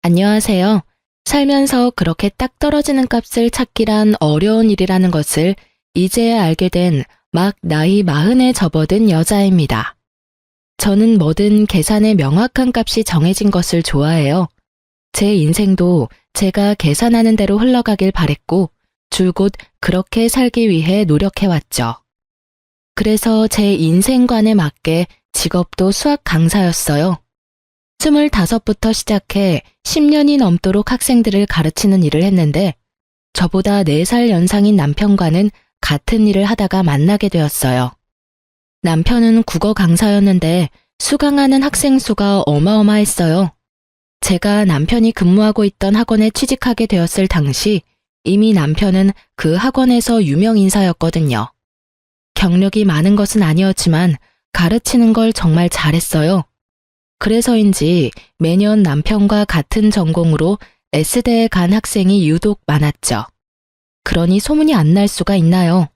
안녕하세요. 살면서 그렇게 딱 떨어지는 값을 찾기란 어려운 일이라는 것을 이제야 알게 된 막 나이 40에 접어든 여자입니다. 저는 뭐든 계산의 명확한 값이 정해진 것을 좋아해요. 제 인생도 제가 계산하는 대로 흘러가길 바랬고 줄곧 그렇게 살기 위해 노력해왔죠. 그래서 제 인생관에 맞게 직업도 수학 강사였어요. 25부터 시작해 10년이 넘도록 학생들을 가르치는 일을 했는데 저보다 4살 연상인 남편과는 같은 일을 하다가 만나게 되었어요. 남편은 국어 강사였는데 수강하는 학생 수가 어마어마했어요. 제가 남편이 근무하고 있던 학원에 취직하게 되었을 당시 이미 남편은 그 학원에서 유명 인사였거든요. 경력이 많은 것은 아니었지만 가르치는 걸 정말 잘했어요. 그래서인지 매년 남편과 같은 전공으로 S대에 간 학생이 유독 많았죠. 그러니 소문이 안 날 수가 있나요?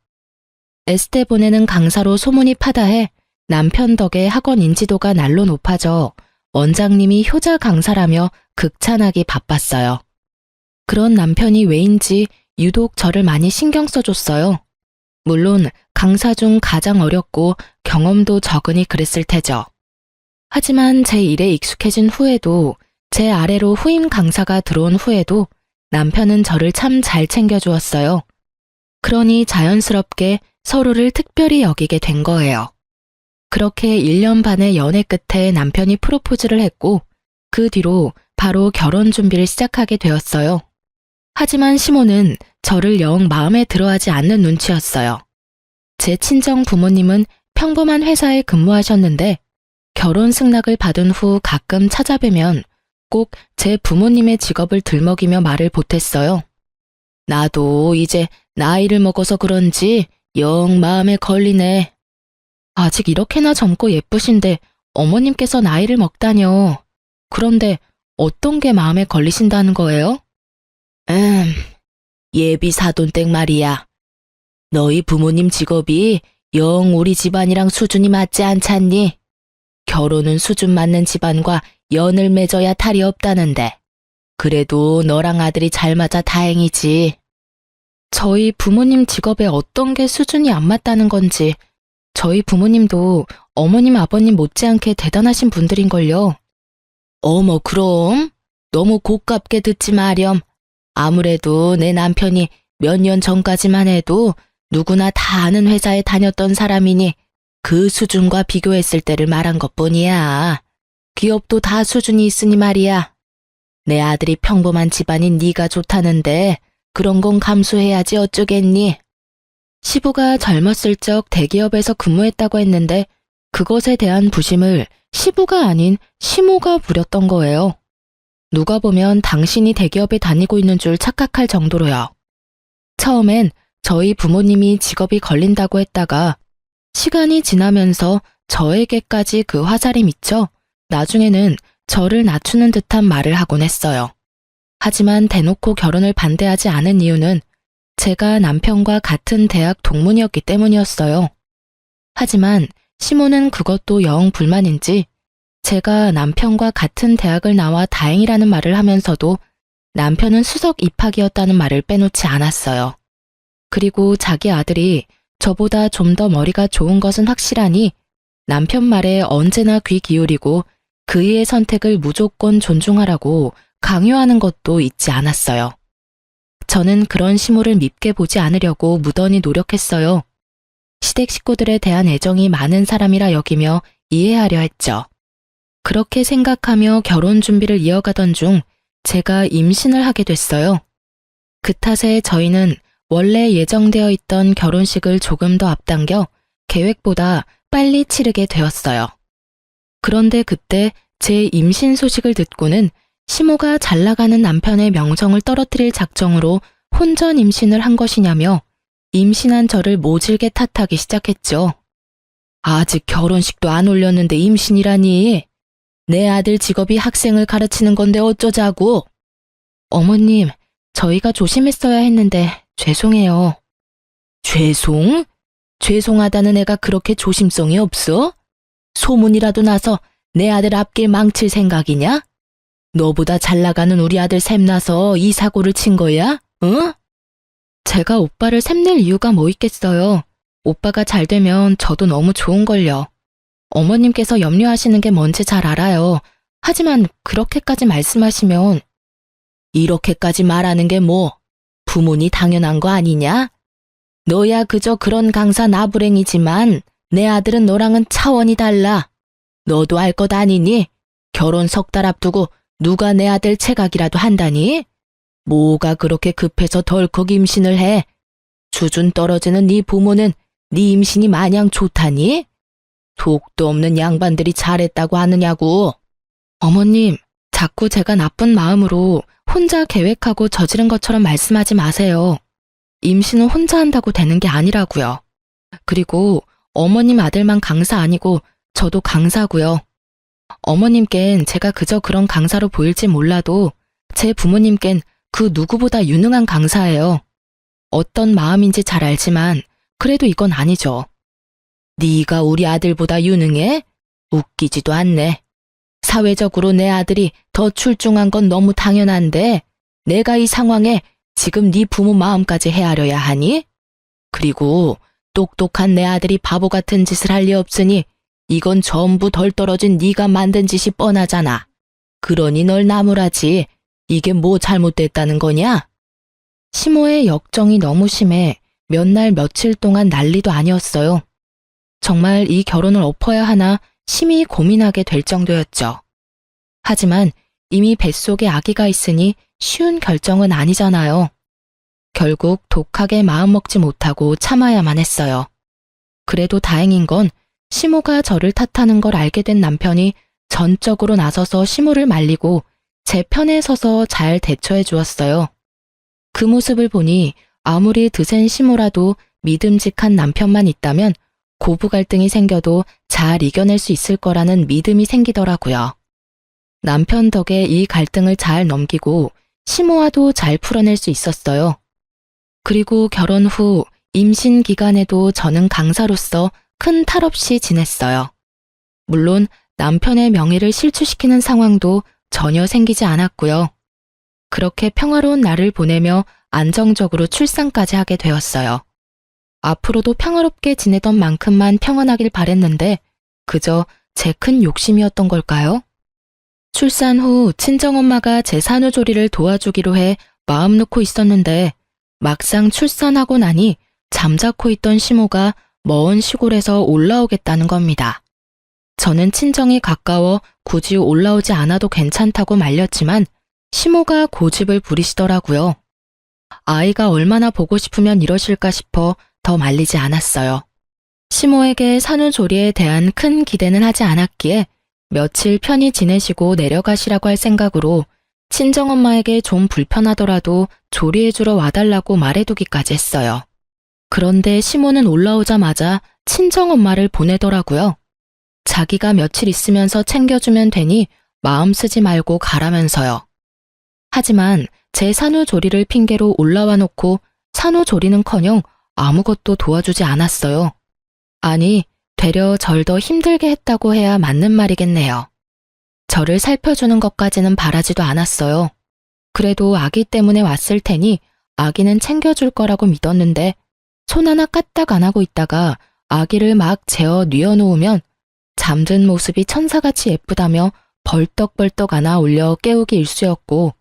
S대 보내는 강사로 소문이 파다해 남편 덕에 학원 인지도가 날로 높아져 원장님이 효자 강사라며 극찬하기 바빴어요. 그런 남편이 왜인지 유독 저를 많이 신경 써줬어요. 물론 강사 중 가장 어렸고 경험도 적으니 그랬을 테죠. 하지만 제 일에 익숙해진 후에도 제 아래로 후임 강사가 들어온 후에도 남편은 저를 참 잘 챙겨주었어요. 그러니 자연스럽게 서로를 특별히 여기게 된 거예요. 그렇게 1년 반의 연애 끝에 남편이 프로포즈를 했고 그 뒤로 바로 결혼 준비를 시작하게 되었어요. 하지만 시모는 저를 영 마음에 들어하지 않는 눈치였어요. 제 친정 부모님은 평범한 회사에 근무하셨는데 결혼 승낙을 받은 후 가끔 찾아뵈면 꼭 제 부모님의 직업을 들먹이며 말을 보탰어요. 나도 이제 나이를 먹어서 그런지 영 마음에 걸리네. 아직 이렇게나 젊고 예쁘신데 어머님께서 나이를 먹다뇨. 그런데 어떤 게 마음에 걸리신다는 거예요? 예비 사돈댁 말이야. 너희 부모님 직업이 영 우리 집안이랑 수준이 맞지 않잖니? 결혼은 수준 맞는 집안과 연을 맺어야 탈이 없다는데. 그래도 너랑 아들이 잘 맞아 다행이지. 저희 부모님 직업에 어떤 게 수준이 안 맞다는 건지 저희 부모님도 어머님 아버님 못지않게 대단하신 분들인걸요. 어머 그럼 너무 고깝게 듣지 마렴. 아무래도 내 남편이 몇 년 전까지만 해도 누구나 다 아는 회사에 다녔던 사람이니 그 수준과 비교했을 때를 말한 것뿐이야. 기업도 다 수준이 있으니 말이야. 내 아들이 평범한 집안인 네가 좋다는데 그런 건 감수해야지 어쩌겠니? 시부가 젊었을 적 대기업에서 근무했다고 했는데 그것에 대한 부심을 시부가 아닌 시모가 부렸던 거예요. 누가 보면 당신이 대기업에 다니고 있는 줄 착각할 정도로요. 처음엔 저희 부모님이 직업이 걸린다고 했다가 시간이 지나면서 저에게까지 그 화살이 미쳐 나중에는 저를 낮추는 듯한 말을 하곤 했어요. 하지만 대놓고 결혼을 반대하지 않은 이유는 제가 남편과 같은 대학 동문이었기 때문이었어요. 하지만 시모는 그것도 영 불만인지 제가 남편과 같은 대학을 나와 다행이라는 말을 하면서도 남편은 수석 입학이었다는 말을 빼놓지 않았어요. 그리고 자기 아들이 저보다 좀 더 머리가 좋은 것은 확실하니 남편 말에 언제나 귀 기울이고 그이의 선택을 무조건 존중하라고 강요하는 것도 잊지 않았어요. 저는 그런 시모를 밉게 보지 않으려고 무던히 노력했어요. 시댁 식구들에 대한 애정이 많은 사람이라 여기며 이해하려 했죠. 그렇게 생각하며 결혼 준비를 이어가던 중 제가 임신을 하게 됐어요. 그 탓에 저희는 원래 예정되어 있던 결혼식을 조금 더 앞당겨 계획보다 빨리 치르게 되었어요. 그런데 그때 제 임신 소식을 듣고는 시모가 잘 나가는 남편의 명성을 떨어뜨릴 작정으로 혼전 임신을 한 것이냐며 임신한 저를 모질게 탓하기 시작했죠. 아직 결혼식도 안 올렸는데 임신이라니. 내 아들 직업이 학생을 가르치는 건데 어쩌자고. 어머님, 저희가 조심했어야 했는데 죄송해요. 죄송? 죄송하다는 애가 그렇게 조심성이 없어? 소문이라도 나서 내 아들 앞길 망칠 생각이냐? 너보다 잘 나가는 우리 아들 샘나서 이 사고를 친 거야? 응? 제가 오빠를 샘낼 이유가 뭐 있겠어요. 오빠가 잘 되면 저도 너무 좋은걸요. 어머님께서 염려하시는 게 뭔지 잘 알아요. 하지만 그렇게까지 말씀하시면 이렇게까지 말하는 게 뭐? 부모니 당연한 거 아니냐? 너야 그저 그런 강사 나부랭이지만 내 아들은 너랑은 차원이 달라. 너도 알 것 아니니? 결혼 석 달 앞두고 누가 내 아들 체각이라도 한다니? 뭐가 그렇게 급해서 덜컥 임신을 해? 수준 떨어지는 네 부모는 네 임신이 마냥 좋다니? 속도 없는 양반들이 잘했다고 하느냐고. 어머님, 자꾸 제가 나쁜 마음으로 혼자 계획하고 저지른 것처럼 말씀하지 마세요. 임신은 혼자 한다고 되는 게 아니라고요. 그리고 어머님 아들만 강사 아니고 저도 강사고요. 어머님껜 제가 그저 그런 강사로 보일지 몰라도 제 부모님껜 그 누구보다 유능한 강사예요. 어떤 마음인지 잘 알지만 그래도 이건 아니죠. 네가 우리 아들보다 유능해? 웃기지도 않네. 사회적으로 내 아들이 더 출중한 건 너무 당연한데 내가 이 상황에 지금 네 부모 마음까지 헤아려야 하니? 그리고 똑똑한 내 아들이 바보 같은 짓을 할 리 없으니 이건 전부 덜 떨어진 네가 만든 짓이 뻔하잖아. 그러니 널 나무라지. 이게 뭐 잘못됐다는 거냐? 시모의 역정이 너무 심해 몇 날 며칠 동안 난리도 아니었어요. 정말 이 결혼을 엎어야 하나 심히 고민하게 될 정도였죠. 하지만 이미 뱃속에 아기가 있으니 쉬운 결정은 아니잖아요. 결국 독하게 마음먹지 못하고 참아야만 했어요. 그래도 다행인 건 시모가 저를 탓하는 걸 알게 된 남편이 전적으로 나서서 시모를 말리고 제 편에 서서 잘 대처해 주었어요. 그 모습을 보니 아무리 드센 시모라도 믿음직한 남편만 있다면 고부 갈등이 생겨도 잘 이겨낼 수 있을 거라는 믿음이 생기더라고요. 남편 덕에 이 갈등을 잘 넘기고 시모와도 잘 풀어낼 수 있었어요. 그리고 결혼 후 임신 기간에도 저는 강사로서 큰 탈 없이 지냈어요. 물론 남편의 명예를 실추시키는 상황도 전혀 생기지 않았고요. 그렇게 평화로운 날을 보내며 안정적으로 출산까지 하게 되었어요. 앞으로도 평화롭게 지내던 만큼만 평안하길 바랬는데 그저 제 큰 욕심이었던 걸까요? 출산 후 친정엄마가 제 산후조리를 도와주기로 해 마음 놓고 있었는데 막상 출산하고 나니 잠자코 있던 시모가 먼 시골에서 올라오겠다는 겁니다. 저는 친정이 가까워 굳이 올라오지 않아도 괜찮다고 말렸지만 시모가 고집을 부리시더라고요. 아이가 얼마나 보고 싶으면 이러실까 싶어 더 말리지 않았어요. 시모에게 산후조리에 대한 큰 기대는 하지 않았기에 며칠 편히 지내시고 내려가시라고 할 생각으로 친정엄마에게 좀 불편하더라도 조리해주러 와달라고 말해두기까지 했어요. 그런데 시모는 올라오자마자 친정엄마를 보내더라고요. 자기가 며칠 있으면서 챙겨주면 되니 마음 쓰지 말고 가라면서요. 하지만 제 산후조리를 핑계로 올라와 놓고 산후조리는커녕 아무것도 도와주지 않았어요. 아니, 되려 절 더 힘들게 했다고 해야 맞는 말이겠네요. 저를 살펴주는 것까지는 바라지도 않았어요. 그래도 아기 때문에 왔을 테니 아기는 챙겨줄 거라고 믿었는데 손 하나 까딱 안 하고 있다가 아기를 막 재어 뉘어놓으면 잠든 모습이 천사같이 예쁘다며 벌떡벌떡 안아 올려 깨우기 일쑤였고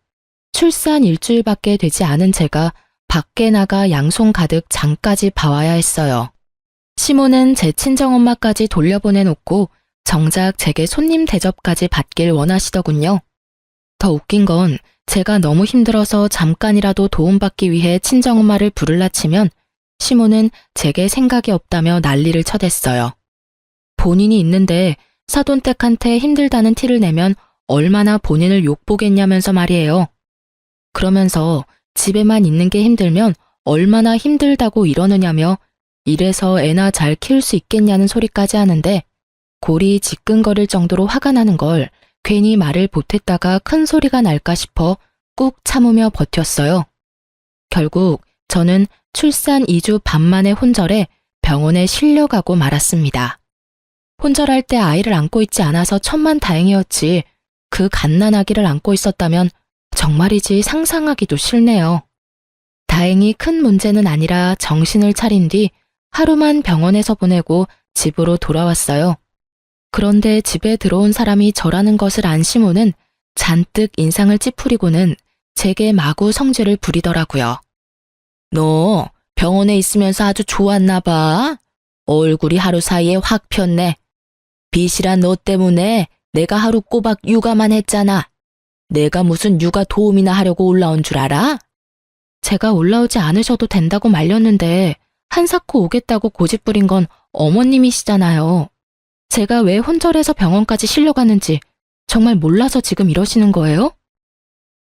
출산 일주일밖에 되지 않은 제가 밖에 나가 양손 가득 장까지 봐와야 했어요. 시모는 제 친정엄마까지 돌려보내놓고 정작 제게 손님 대접까지 받길 원하시더군요. 더 웃긴 건 제가 너무 힘들어서 잠깐이라도 도움받기 위해 친정엄마를 부를라 치면 시모는 제게 생각이 없다며 난리를 쳐댔어요. 본인이 있는데 사돈댁한테 힘들다는 티를 내면 얼마나 본인을 욕보겠냐면서 말이에요. 그러면서 집에만 있는 게 힘들면 얼마나 힘들다고 이러느냐며 이래서 애나 잘 키울 수 있겠냐는 소리까지 하는데 골이 지끈거릴 정도로 화가 나는 걸 괜히 말을 보탰다가 큰 소리가 날까 싶어 꾹 참으며 버텼어요. 결국 저는 출산 2주 반 만에 혼절해 병원에 실려가고 말았습니다. 혼절할 때 아이를 안고 있지 않아서 천만다행이었지 그 갓난아기를 안고 있었다면 정말이지 상상하기도 싫네요. 다행히 큰 문제는 아니라 정신을 차린 뒤 하루만 병원에서 보내고 집으로 돌아왔어요. 그런데 집에 들어온 사람이 저라는 것을 안 시모는 잔뜩 인상을 찌푸리고는 제게 마구 성질을 부리더라고요. 너 병원에 있으면서 아주 좋았나 봐. 얼굴이 하루 사이에 확 폈네. 빚이란 너 때문에 내가 하루 꼬박 육아만 했잖아. 내가 무슨 육아 도움이나 하려고 올라온 줄 알아? 제가 올라오지 않으셔도 된다고 말렸는데 한사코 오겠다고 고집부린 건 어머님이시잖아요. 제가 왜 혼절해서 병원까지 실려갔는지 정말 몰라서 지금 이러시는 거예요?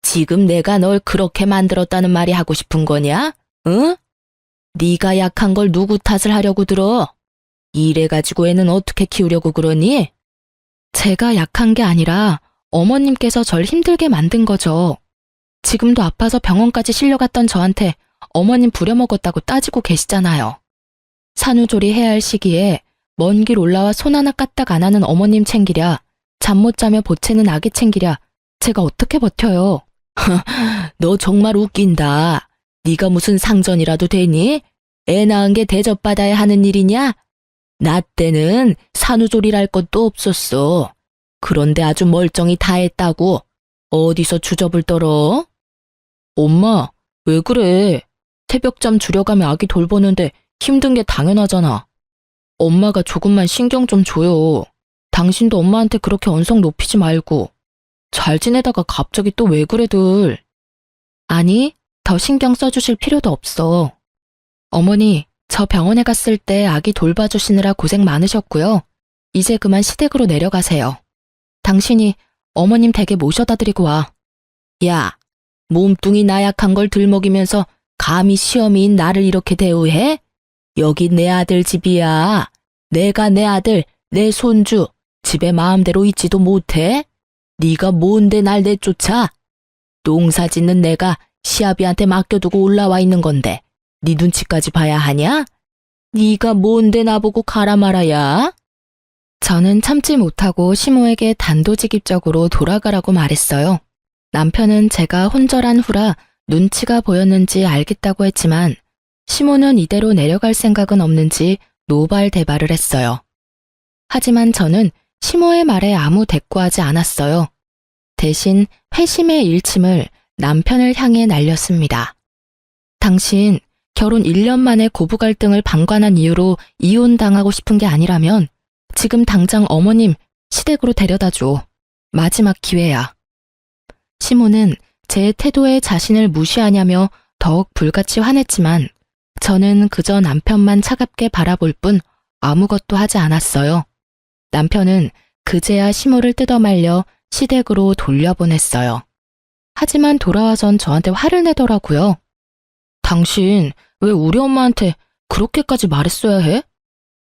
지금 내가 널 그렇게 만들었다는 말이 하고 싶은 거냐? 응? 네가 약한 걸 누구 탓을 하려고 들어? 이래가지고 애는 어떻게 키우려고 그러니? 제가 약한 게 아니라 어머님께서 절 힘들게 만든 거죠. 지금도 아파서 병원까지 실려갔던 저한테 어머님 부려먹었다고 따지고 계시잖아요. 산후조리 해야 할 시기에 먼 길 올라와 손 하나 까딱 안 하는 어머님 챙기랴, 잠 못 자며 보채는 아기 챙기랴, 제가 어떻게 버텨요? 너 정말 웃긴다. 네가 무슨 상전이라도 되니? 애 낳은 게 대접받아야 하는 일이냐? 나 때는 산후조리랄 것도 없었어. 그런데 아주 멀쩡히 다 했다고. 어디서 주접을 떨어? 엄마, 왜 그래? 새벽잠 줄여가며 아기 돌보는데 힘든 게 당연하잖아. 엄마가 조금만 신경 좀 줘요. 당신도 엄마한테 그렇게 언성 높이지 말고. 잘 지내다가 갑자기 또 왜 그래들. 아니, 더 신경 써주실 필요도 없어. 어머니, 저 병원에 갔을 때 아기 돌봐주시느라 고생 많으셨고요. 이제 그만 시댁으로 내려가세요. 당신이 어머님 댁에 모셔다 드리고 와. 야, 몸뚱이 나약한 걸 들먹이면서 감히 시어미인 나를 이렇게 대우해? 여기 내 아들 집이야. 내가 내 아들, 내 손주, 집에 마음대로 있지도 못해? 네가 뭔데 날 내쫓아? 농사 짓는 내가 시아비한테 맡겨두고 올라와 있는 건데 네 눈치까지 봐야 하냐? 네가 뭔데 나보고 가라 말아야? 저는 참지 못하고 시모에게 단도직입적으로 돌아가라고 말했어요. 남편은 제가 혼절한 후라 눈치가 보였는지 알겠다고 했지만 시모는 이대로 내려갈 생각은 없는지 노발대발을 했어요. 하지만 저는 시모의 말에 아무 대꾸하지 않았어요. 대신 회심의 일침을 남편을 향해 날렸습니다. 당신 결혼 1년 만에 고부 갈등을 방관한 이유로 이혼당하고 싶은 게 아니라면 지금 당장 어머님 시댁으로 데려다 줘. 마지막 기회야. 시모는 제 태도에 자신을 무시하냐며 더욱 불같이 화냈지만 저는 그저 남편만 차갑게 바라볼 뿐 아무것도 하지 않았어요. 남편은 그제야 시모를 뜯어말려 시댁으로 돌려보냈어요. 하지만 돌아와선 저한테 화를 내더라고요. 당신 왜 우리 엄마한테 그렇게까지 말했어야 해?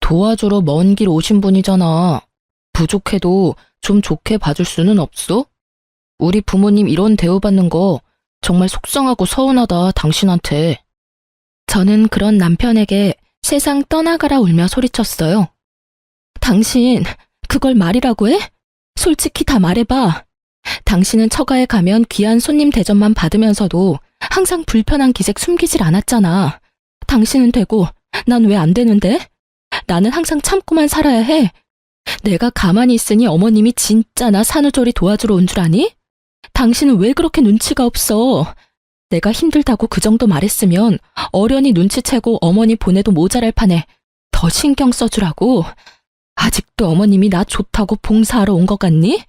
도와주러 먼 길 오신 분이잖아. 부족해도 좀 좋게 봐줄 수는 없어? 우리 부모님 이런 대우받는 거 정말 속상하고 서운하다, 당신한테. 저는 그런 남편에게 세상 떠나가라 울며 소리쳤어요. 당신 그걸 말이라고 해? 솔직히 다 말해봐. 당신은 처가에 가면 귀한 손님 대접만 받으면서도 항상 불편한 기색 숨기질 않았잖아. 당신은 되고 난 왜 안 되는데? 나는 항상 참고만 살아야 해. 내가 가만히 있으니 어머님이 진짜 나 산후조리 도와주러 온 줄 아니? 당신은 왜 그렇게 눈치가 없어? 내가 힘들다고 그 정도 말했으면 어련히 눈치채고 어머니 보내도 모자랄 판에 더 신경 써주라고. 아직도 어머님이 나 좋다고 봉사하러 온 것 같니?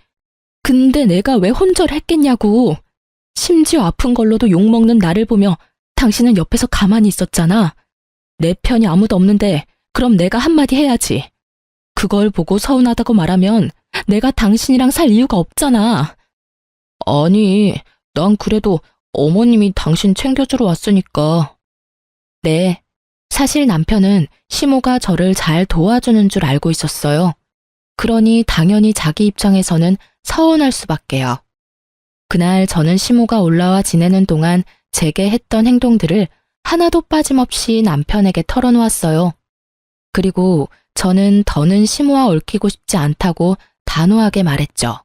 근데 내가 왜 혼절했겠냐고. 심지어 아픈 걸로도 욕먹는 나를 보며 당신은 옆에서 가만히 있었잖아. 내 편이 아무도 없는데 그럼 내가 한마디 해야지. 그걸 보고 서운하다고 말하면 내가 당신이랑 살 이유가 없잖아. 아니, 난 그래도 어머님이 당신 챙겨주러 왔으니까. 네, 사실 남편은 시모가 저를 잘 도와주는 줄 알고 있었어요. 그러니 당연히 자기 입장에서는 서운할 수밖에요. 그날 저는 시모가 올라와 지내는 동안 제게 했던 행동들을 하나도 빠짐없이 남편에게 털어놓았어요. 그리고 저는 더는 시모와 얽히고 싶지 않다고 단호하게 말했죠.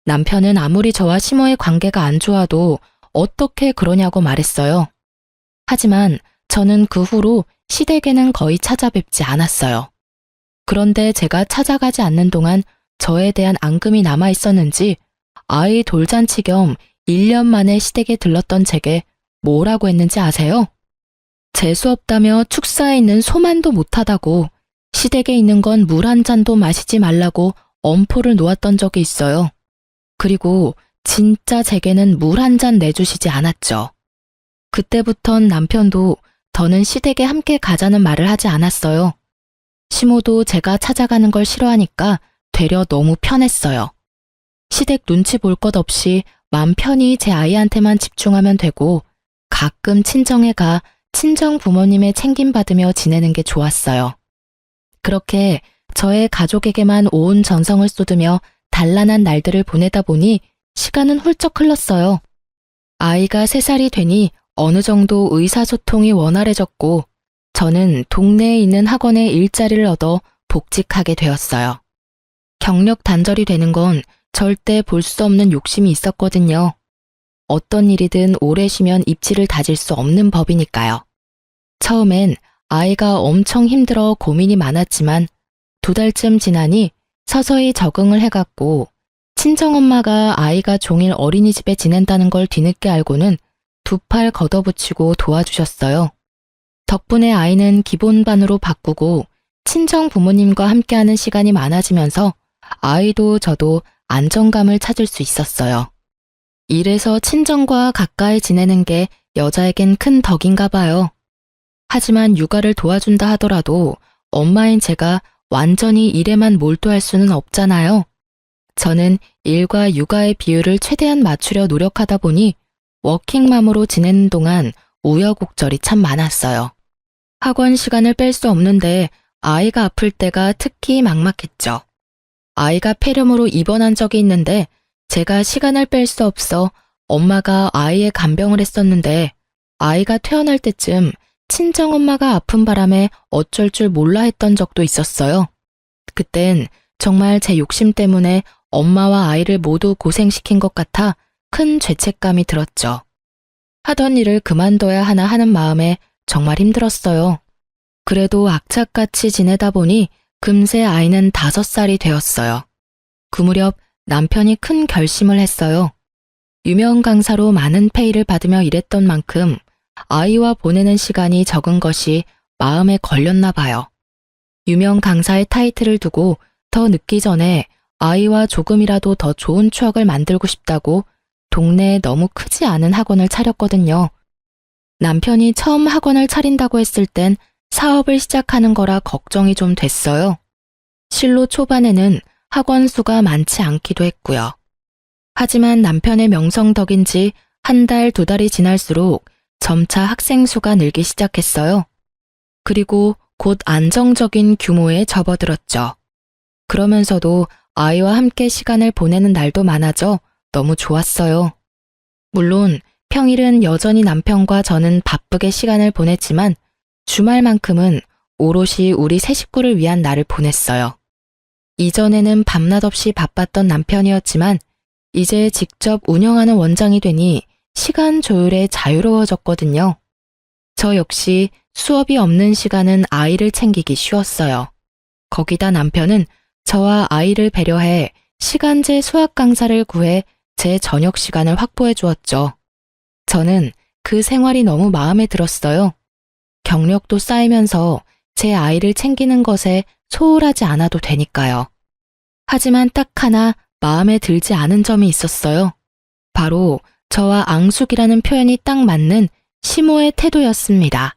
남편은 아무리 저와 시모의 관계가 안 좋아도 어떻게 그러냐고 말했어요. 하지만 저는 그 후로 시댁에는 거의 찾아뵙지 않았어요. 그런데 제가 찾아가지 않는 동안 저에 대한 앙금이 남아 있었는지 아이 돌잔치 겸 1년 만에 시댁에 들렀던 제게 뭐라고 했는지 아세요? 재수 없다며 축사에 있는 소만도 못하다고 시댁에 있는 건 물 한 잔도 마시지 말라고 엄포를 놓았던 적이 있어요. 그리고 진짜 제게는 물 한 잔 내주시지 않았죠. 그때부턴 남편도 더는 시댁에 함께 가자는 말을 하지 않았어요. 시모도 제가 찾아가는 걸 싫어하니까 되려 너무 편했어요. 시댁 눈치 볼 것 없이 맘 편히 제 아이한테만 집중하면 되고 가끔 친정에 가 친정 부모님의 챙김받으며 지내는 게 좋았어요. 그렇게 저의 가족에게만 온 정성을 쏟으며 단란한 날들을 보내다 보니 시간은 훌쩍 흘렀어요. 아이가 3살이 되니 어느 정도 의사소통이 원활해졌고 저는 동네에 있는 학원에 일자리를 얻어 복직하게 되었어요. 경력 단절이 되는 건 절대 볼 수 없는 욕심이 있었거든요. 어떤 일이든 오래 쉬면 입지를 다질 수 없는 법이니까요. 처음엔 아이가 엄청 힘들어 고민이 많았지만 2달쯤 지나니 서서히 적응을 해갔고 친정엄마가 아이가 종일 어린이집에 지낸다는 걸 뒤늦게 알고는 2팔 걷어붙이고 도와주셨어요. 덕분에 아이는 기본반으로 바꾸고 친정 부모님과 함께하는 시간이 많아지면서 아이도 저도 안정감을 찾을 수 있었어요. 이래서 친정과 가까이 지내는 게 여자에겐 큰 덕인가 봐요. 하지만 육아를 도와준다 하더라도 엄마인 제가 완전히 일에만 몰두할 수는 없잖아요. 저는 일과 육아의 비율을 최대한 맞추려 노력하다 보니 워킹맘으로 지내는 동안 우여곡절이 참 많았어요. 학원 시간을 뺄 수 없는데 아이가 아플 때가 특히 막막했죠. 아이가 폐렴으로 입원한 적이 있는데 제가 시간을 뺄 수 없어 엄마가 아이의 간병을 했었는데 아이가 퇴원할 때쯤 친정엄마가 아픈 바람에 어쩔 줄 몰라 했던 적도 있었어요. 그땐 정말 제 욕심 때문에 엄마와 아이를 모두 고생시킨 것 같아 큰 죄책감이 들었죠. 하던 일을 그만둬야 하나 하는 마음에 정말 힘들었어요. 그래도 악착같이 지내다 보니 금세 아이는 5살이 되었어요. 그 무렵 남편이 큰 결심을 했어요. 유명 강사로 많은 페이를 받으며 일했던 만큼 아이와 보내는 시간이 적은 것이 마음에 걸렸나 봐요. 유명 강사의 타이틀을 두고 더 늦기 전에 아이와 조금이라도 더 좋은 추억을 만들고 싶다고 동네에 너무 크지 않은 학원을 차렸거든요. 남편이 처음 학원을 차린다고 했을 땐 사업을 시작하는 거라 걱정이 좀 됐어요. 실로 초반에는 학원 수가 많지 않기도 했고요. 하지만 남편의 명성 덕인지 1달, 2달이 지날수록 점차 학생 수가 늘기 시작했어요. 그리고 곧 안정적인 규모에 접어들었죠. 그러면서도 아이와 함께 시간을 보내는 날도 많아져 너무 좋았어요. 물론 평일은 여전히 남편과 저는 바쁘게 시간을 보냈지만 주말만큼은 오롯이 우리 세 식구를 위한 날을 보냈어요. 이전에는 밤낮 없이 바빴던 남편이었지만 이제 직접 운영하는 원장이 되니 시간 조율에 자유로워졌거든요. 저 역시 수업이 없는 시간은 아이를 챙기기 쉬웠어요. 거기다 남편은 저와 아이를 배려해 시간제 수학 강사를 구해 제 저녁 시간을 확보해 주었죠. 저는 그 생활이 너무 마음에 들었어요. 경력도 쌓이면서 제 아이를 챙기는 것에 소홀하지 않아도 되니까요. 하지만 딱 하나 마음에 들지 않은 점이 있었어요. 바로 저와 앙숙이라는 표현이 딱 맞는 시모의 태도였습니다.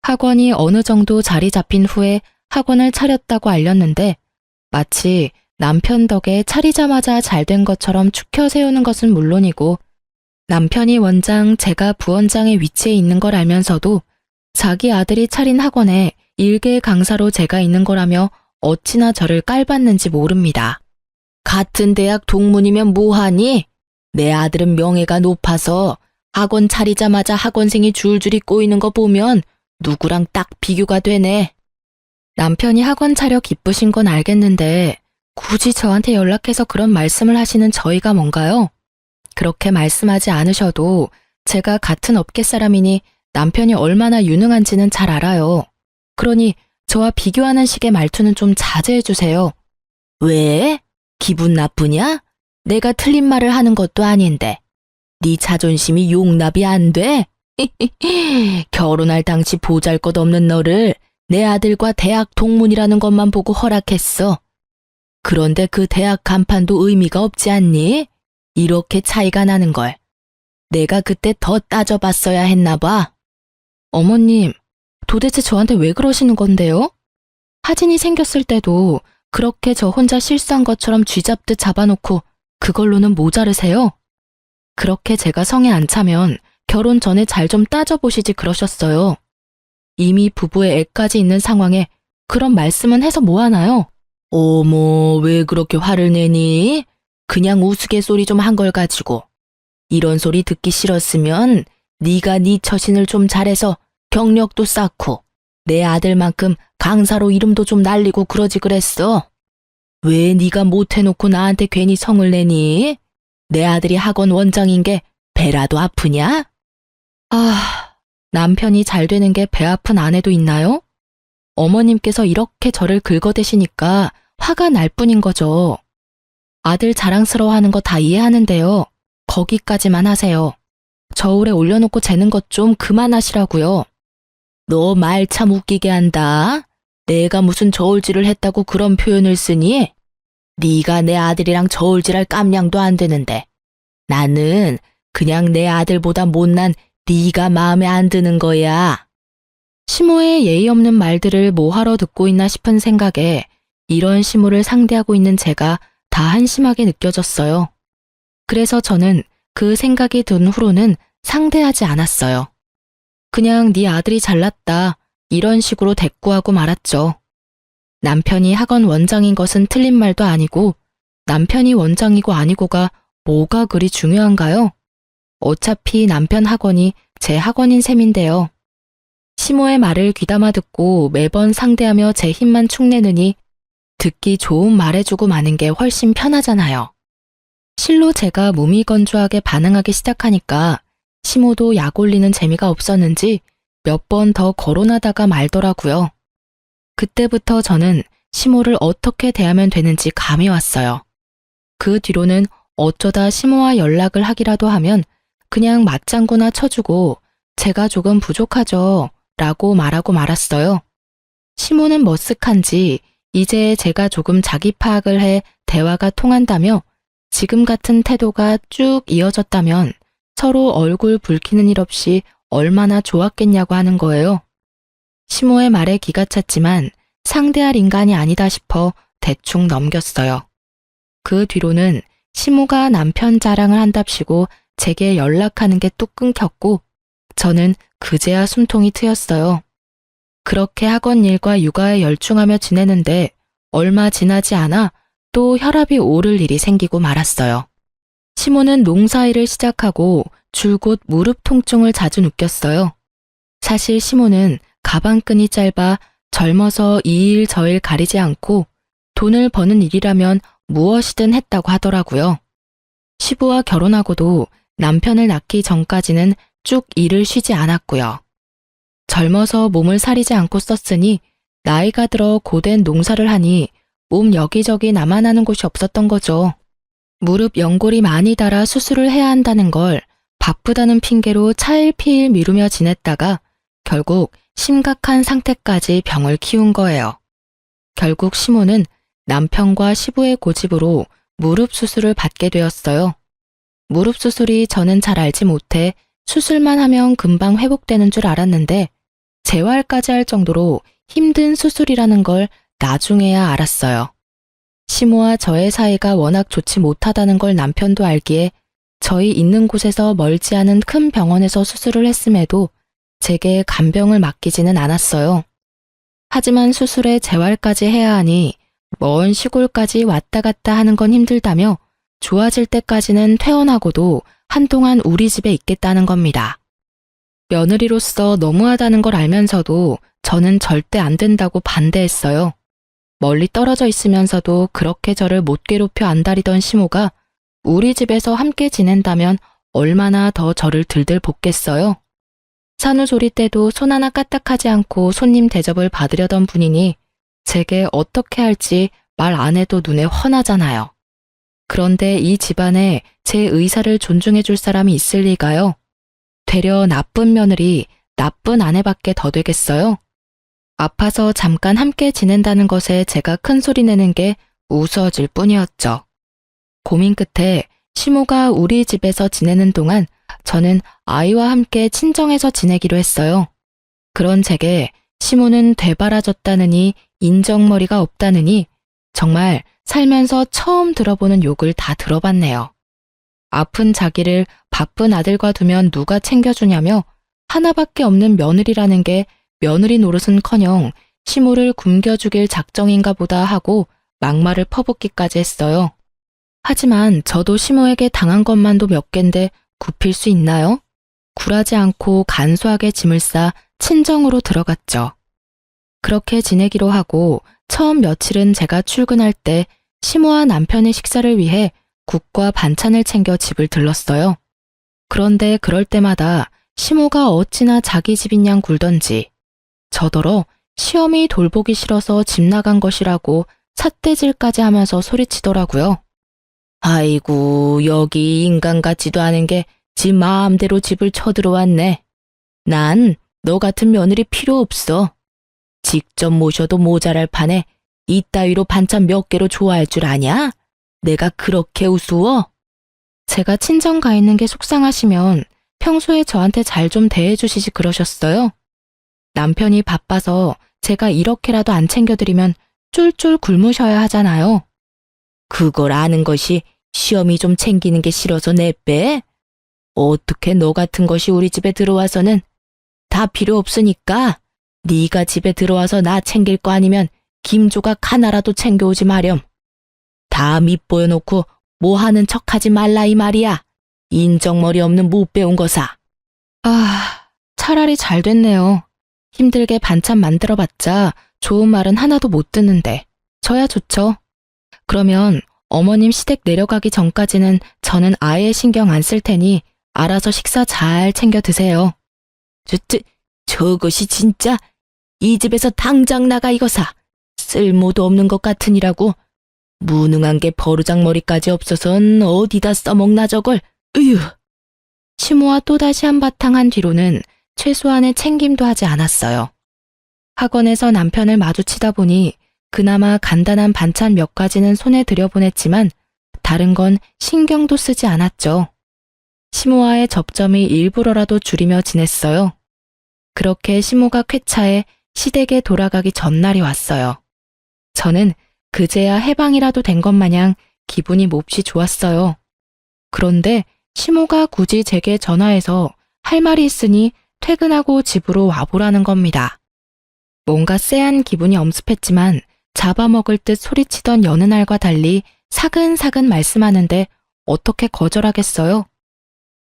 학원이 어느 정도 자리 잡힌 후에 학원을 차렸다고 알렸는데 마치 남편 덕에 차리자마자 잘 된 것처럼 추켜 세우는 것은 물론이고 남편이 원장, 제가 부원장의 위치에 있는 걸 알면서도 자기 아들이 차린 학원에 일개 강사로 제가 있는 거라며 어찌나 저를 깔봤는지 모릅니다. 같은 대학 동문이면 뭐하니? 내 아들은 명예가 높아서 학원 차리자마자 학원생이 줄줄이 꼬이는 거 보면 누구랑 딱 비교가 되네. 남편이 학원 차려 기쁘신 건 알겠는데 굳이 저한테 연락해서 그런 말씀을 하시는 저희가 뭔가요? 그렇게 말씀하지 않으셔도 제가 같은 업계 사람이니 남편이 얼마나 유능한지는 잘 알아요. 그러니 저와 비교하는 식의 말투는 좀 자제해 주세요. 왜? 기분 나쁘냐? 내가 틀린 말을 하는 것도 아닌데. 네 자존심이 용납이 안 돼? 결혼할 당시 보잘것없는 너를 내 아들과 대학 동문이라는 것만 보고 허락했어. 그런데 그 대학 간판도 의미가 없지 않니? 이렇게 차이가 나는 걸. 내가 그때 더 따져봤어야 했나 봐. 어머님, 도대체 저한테 왜 그러시는 건데요? 하진이 생겼을 때도 그렇게 저 혼자 실수한 것처럼 쥐잡듯 잡아놓고 그걸로는 모자르세요? 그렇게 제가 성에 안 차면 결혼 전에 잘 좀 따져보시지 그러셨어요. 이미 부부의 애까지 있는 상황에 그런 말씀은 해서 뭐하나요? 어머, 왜 그렇게 화를 내니? 그냥 우스갯소리 좀 한 걸 가지고. 이런 소리 듣기 싫었으면 네가 네 처신을 좀 잘해서 경력도 쌓고 내 아들만큼 강사로 이름도 좀 날리고 그러지 그랬어. 왜 네가 못해놓고 나한테 괜히 성을 내니? 내 아들이 학원 원장인 게 배라도 아프냐? 아, 남편이 잘 되는 게 배 아픈 아내도 있나요? 어머님께서 이렇게 저를 긁어대시니까 화가 날 뿐인 거죠. 아들 자랑스러워하는 거 다 이해하는데요. 거기까지만 하세요. 저울에 올려놓고 재는 것 좀 그만하시라고요. 너 말 참 웃기게 한다. 내가 무슨 저울질을 했다고 그런 표현을 쓰니? 네가 내 아들이랑 저울질할 깜냥도 안 되는데. 나는 그냥 내 아들보다 못난 네가 마음에 안 드는 거야. 시모의 예의 없는 말들을 뭐하러 듣고 있나 싶은 생각에 이런 시모를 상대하고 있는 제가 다 한심하게 느껴졌어요. 그래서 저는 그 생각이 든 후로는 상대하지 않았어요. 그냥 네 아들이 잘났다 이런 식으로 대꾸하고 말았죠. 남편이 학원 원장인 것은 틀린 말도 아니고 남편이 원장이고 아니고가 뭐가 그리 중요한가요? 어차피 남편 학원이 제 학원인 셈인데요. 시모의 말을 귀담아 듣고 매번 상대하며 제 힘만 축내느니 듣기 좋은 말해주고 마는 게 훨씬 편하잖아요. 실로 제가 무미건조하게 반응하기 시작하니까 시모도 약 올리는 재미가 없었는지 몇 번 더 거론하다가 말더라고요. 그때부터 저는 시모를 어떻게 대하면 되는지 감이 왔어요. 그 뒤로는 어쩌다 시모와 연락을 하기라도 하면 그냥 맞장구나 쳐주고 제가 조금 부족하죠 라고 말하고 말았어요. 시모는 머쓱한지 이제 제가 조금 자기 파악을 해 대화가 통한다며 지금 같은 태도가 쭉 이어졌다면 서로 얼굴 붉히는 일 없이 얼마나 좋았겠냐고 하는 거예요. 시모의 말에 기가 찼지만 상대할 인간이 아니다 싶어 대충 넘겼어요. 그 뒤로는 시모가 남편 자랑을 한답시고 제게 연락하는 게 뚝 끊겼고 저는 그제야 숨통이 트였어요. 그렇게 학원 일과 육아에 열중하며 지내는데 얼마 지나지 않아 또 혈압이 오를 일이 생기고 말았어요. 시모는 농사일을 시작하고 줄곧 무릎 통증을 자주 느꼈어요. 사실 시모는 가방끈이 짧아 젊어서 이 일 저 일 가리지 않고 돈을 버는 일이라면 무엇이든 했다고 하더라고요. 시부와 결혼하고도 남편을 낳기 전까지는 쭉 일을 쉬지 않았고요. 젊어서 몸을 사리지 않고 썼으니 나이가 들어 고된 농사를 하니 몸 여기저기 남아나는 곳이 없었던 거죠. 무릎 연골이 많이 닳아 수술을 해야 한다는 걸 바쁘다는 핑계로 차일피일 미루며 지냈다가 결국 심각한 상태까지 병을 키운 거예요. 결국 시모는 남편과 시부의 고집으로 무릎 수술을 받게 되었어요. 무릎 수술이 저는 잘 알지 못해 수술만 하면 금방 회복되는 줄 알았는데 재활까지 할 정도로 힘든 수술이라는 걸 나중에야 알았어요. 시모와 저의 사이가 워낙 좋지 못하다는 걸 남편도 알기에 저희 있는 곳에서 멀지 않은 큰 병원에서 수술을 했음에도 제게 간병을 맡기지는 않았어요. 하지만 수술에 재활까지 해야 하니 먼 시골까지 왔다 갔다 하는 건 힘들다며 좋아질 때까지는 퇴원하고도 한동안 우리 집에 있겠다는 겁니다. 며느리로서 너무하다는 걸 알면서도 저는 절대 안 된다고 반대했어요. 멀리 떨어져 있으면서도 그렇게 저를 못 괴롭혀 안달이던 시모가 우리 집에서 함께 지낸다면 얼마나 더 저를 들들 볶겠어요. 산후조리 때도 손 하나 까딱하지 않고 손님 대접을 받으려던 분이니 제게 어떻게 할지 말 안 해도 눈에 훤하잖아요. 그런데 이 집안에 제 의사를 존중해 줄 사람이 있을 리가요? 되려 나쁜 며느리, 나쁜 아내밖에 더 되겠어요? 아파서 잠깐 함께 지낸다는 것에 제가 큰 소리 내는 게 우스워질 뿐이었죠. 고민 끝에 시모가 우리 집에서 지내는 동안 저는 아이와 함께 친정에서 지내기로 했어요. 그런 제게 시모는 되바라졌다느니 인정머리가 없다느니 정말 살면서 처음 들어보는 욕을 다 들어봤네요. 아픈 자기를 바쁜 아들과 두면 누가 챙겨주냐며 하나밖에 없는 며느리라는 게 며느리 노릇은커녕 시모를 굶겨죽일 작정인가 보다 하고 막말을 퍼붓기까지 했어요. 하지만 저도 시모에게 당한 것만도 몇 갠데 굽힐 수 있나요? 굴하지 않고 간소하게 짐을 싸 친정으로 들어갔죠. 그렇게 지내기로 하고 처음 며칠은 제가 출근할 때 시모와 남편의 식사를 위해 국과 반찬을 챙겨 집을 들렀어요. 그런데 그럴 때마다 시모가 어찌나 자기 집인 양 굴던지 저더러 시어미 돌보기 싫어서 집 나간 것이라고 삿대질까지 하면서 소리치더라고요. 아이고, 여기 인간 같지도 않은 게 지 마음대로 집을 쳐들어왔네. 난 너 같은 며느리 필요 없어. 직접 모셔도 모자랄 판에 이따위로 반찬 몇 개로 좋아할 줄 아냐? 내가 그렇게 우스워? 제가 친정 가 있는 게 속상하시면 평소에 저한테 잘 좀 대해주시지 그러셨어요. 남편이 바빠서 제가 이렇게라도 안 챙겨드리면 쫄쫄 굶으셔야 하잖아요. 그걸 아는 것이 시어미 좀 챙기는 게 싫어서 내빼? 어떻게 너 같은 것이 우리 집에 들어와서는 다 필요 없으니까 네가 집에 들어와서 나 챙길 거 아니면 김조각 하나라도 챙겨오지 마렴. 다 밑보여놓고 뭐 하는 척하지 말라 이 말이야. 인정머리 없는 못 배운 거사. 차라리 잘 됐네요. 힘들게 반찬 만들어봤자 좋은 말은 하나도 못 듣는데 저야 좋죠. 그러면 어머님 시댁 내려가기 전까지는 저는 아예 신경 안 쓸 테니 알아서 식사 잘 챙겨 드세요. 저것이 진짜 이 집에서 당장 나가 이거사. 쓸모도 없는 것 같으니라고. 무능한 게 버르장머리까지 없어선 어디다 써먹나 저걸. 으유. 시모와 또다시 한바탕 한 뒤로는 최소한의 챙김도 하지 않았어요. 학원에서 남편을 마주치다 보니 그나마 간단한 반찬 몇 가지는 손에 들여보냈지만 다른 건 신경도 쓰지 않았죠. 시모와의 접점이 일부러라도 줄이며 지냈어요. 그렇게 시모가 쾌차해 시댁에 돌아가기 전날이 왔어요. 저는 그제야 해방이라도 된 것 마냥 기분이 몹시 좋았어요. 그런데 시모가 굳이 제게 전화해서 할 말이 있으니 퇴근하고 집으로 와보라는 겁니다. 뭔가 쎄한 기분이 엄습했지만 잡아먹을 듯 소리치던 여느 날과 달리 사근사근 말씀하는데 어떻게 거절하겠어요?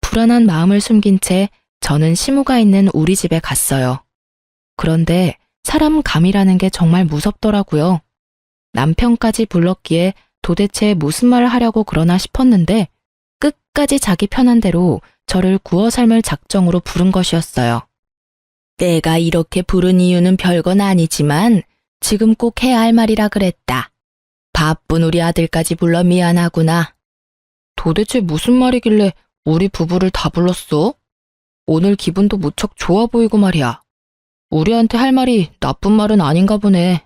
불안한 마음을 숨긴 채 저는 시모가 있는 우리 집에 갔어요. 그런데 사람 감이라는 게 정말 무섭더라고요. 남편까지 불렀기에 도대체 무슨 말을 하려고 그러나 싶었는데 끝까지 자기 편한 대로 저를 구워 삶을 작정으로 부른 것이었어요. 내가 이렇게 부른 이유는 별건 아니지만 지금 꼭 해야 할 말이라 그랬다. 바쁜 우리 아들까지 불러 미안하구나. 도대체 무슨 말이길래 우리 부부를 다 불렀어? 오늘 기분도 무척 좋아 보이고 말이야. 우리한테 할 말이 나쁜 말은 아닌가 보네.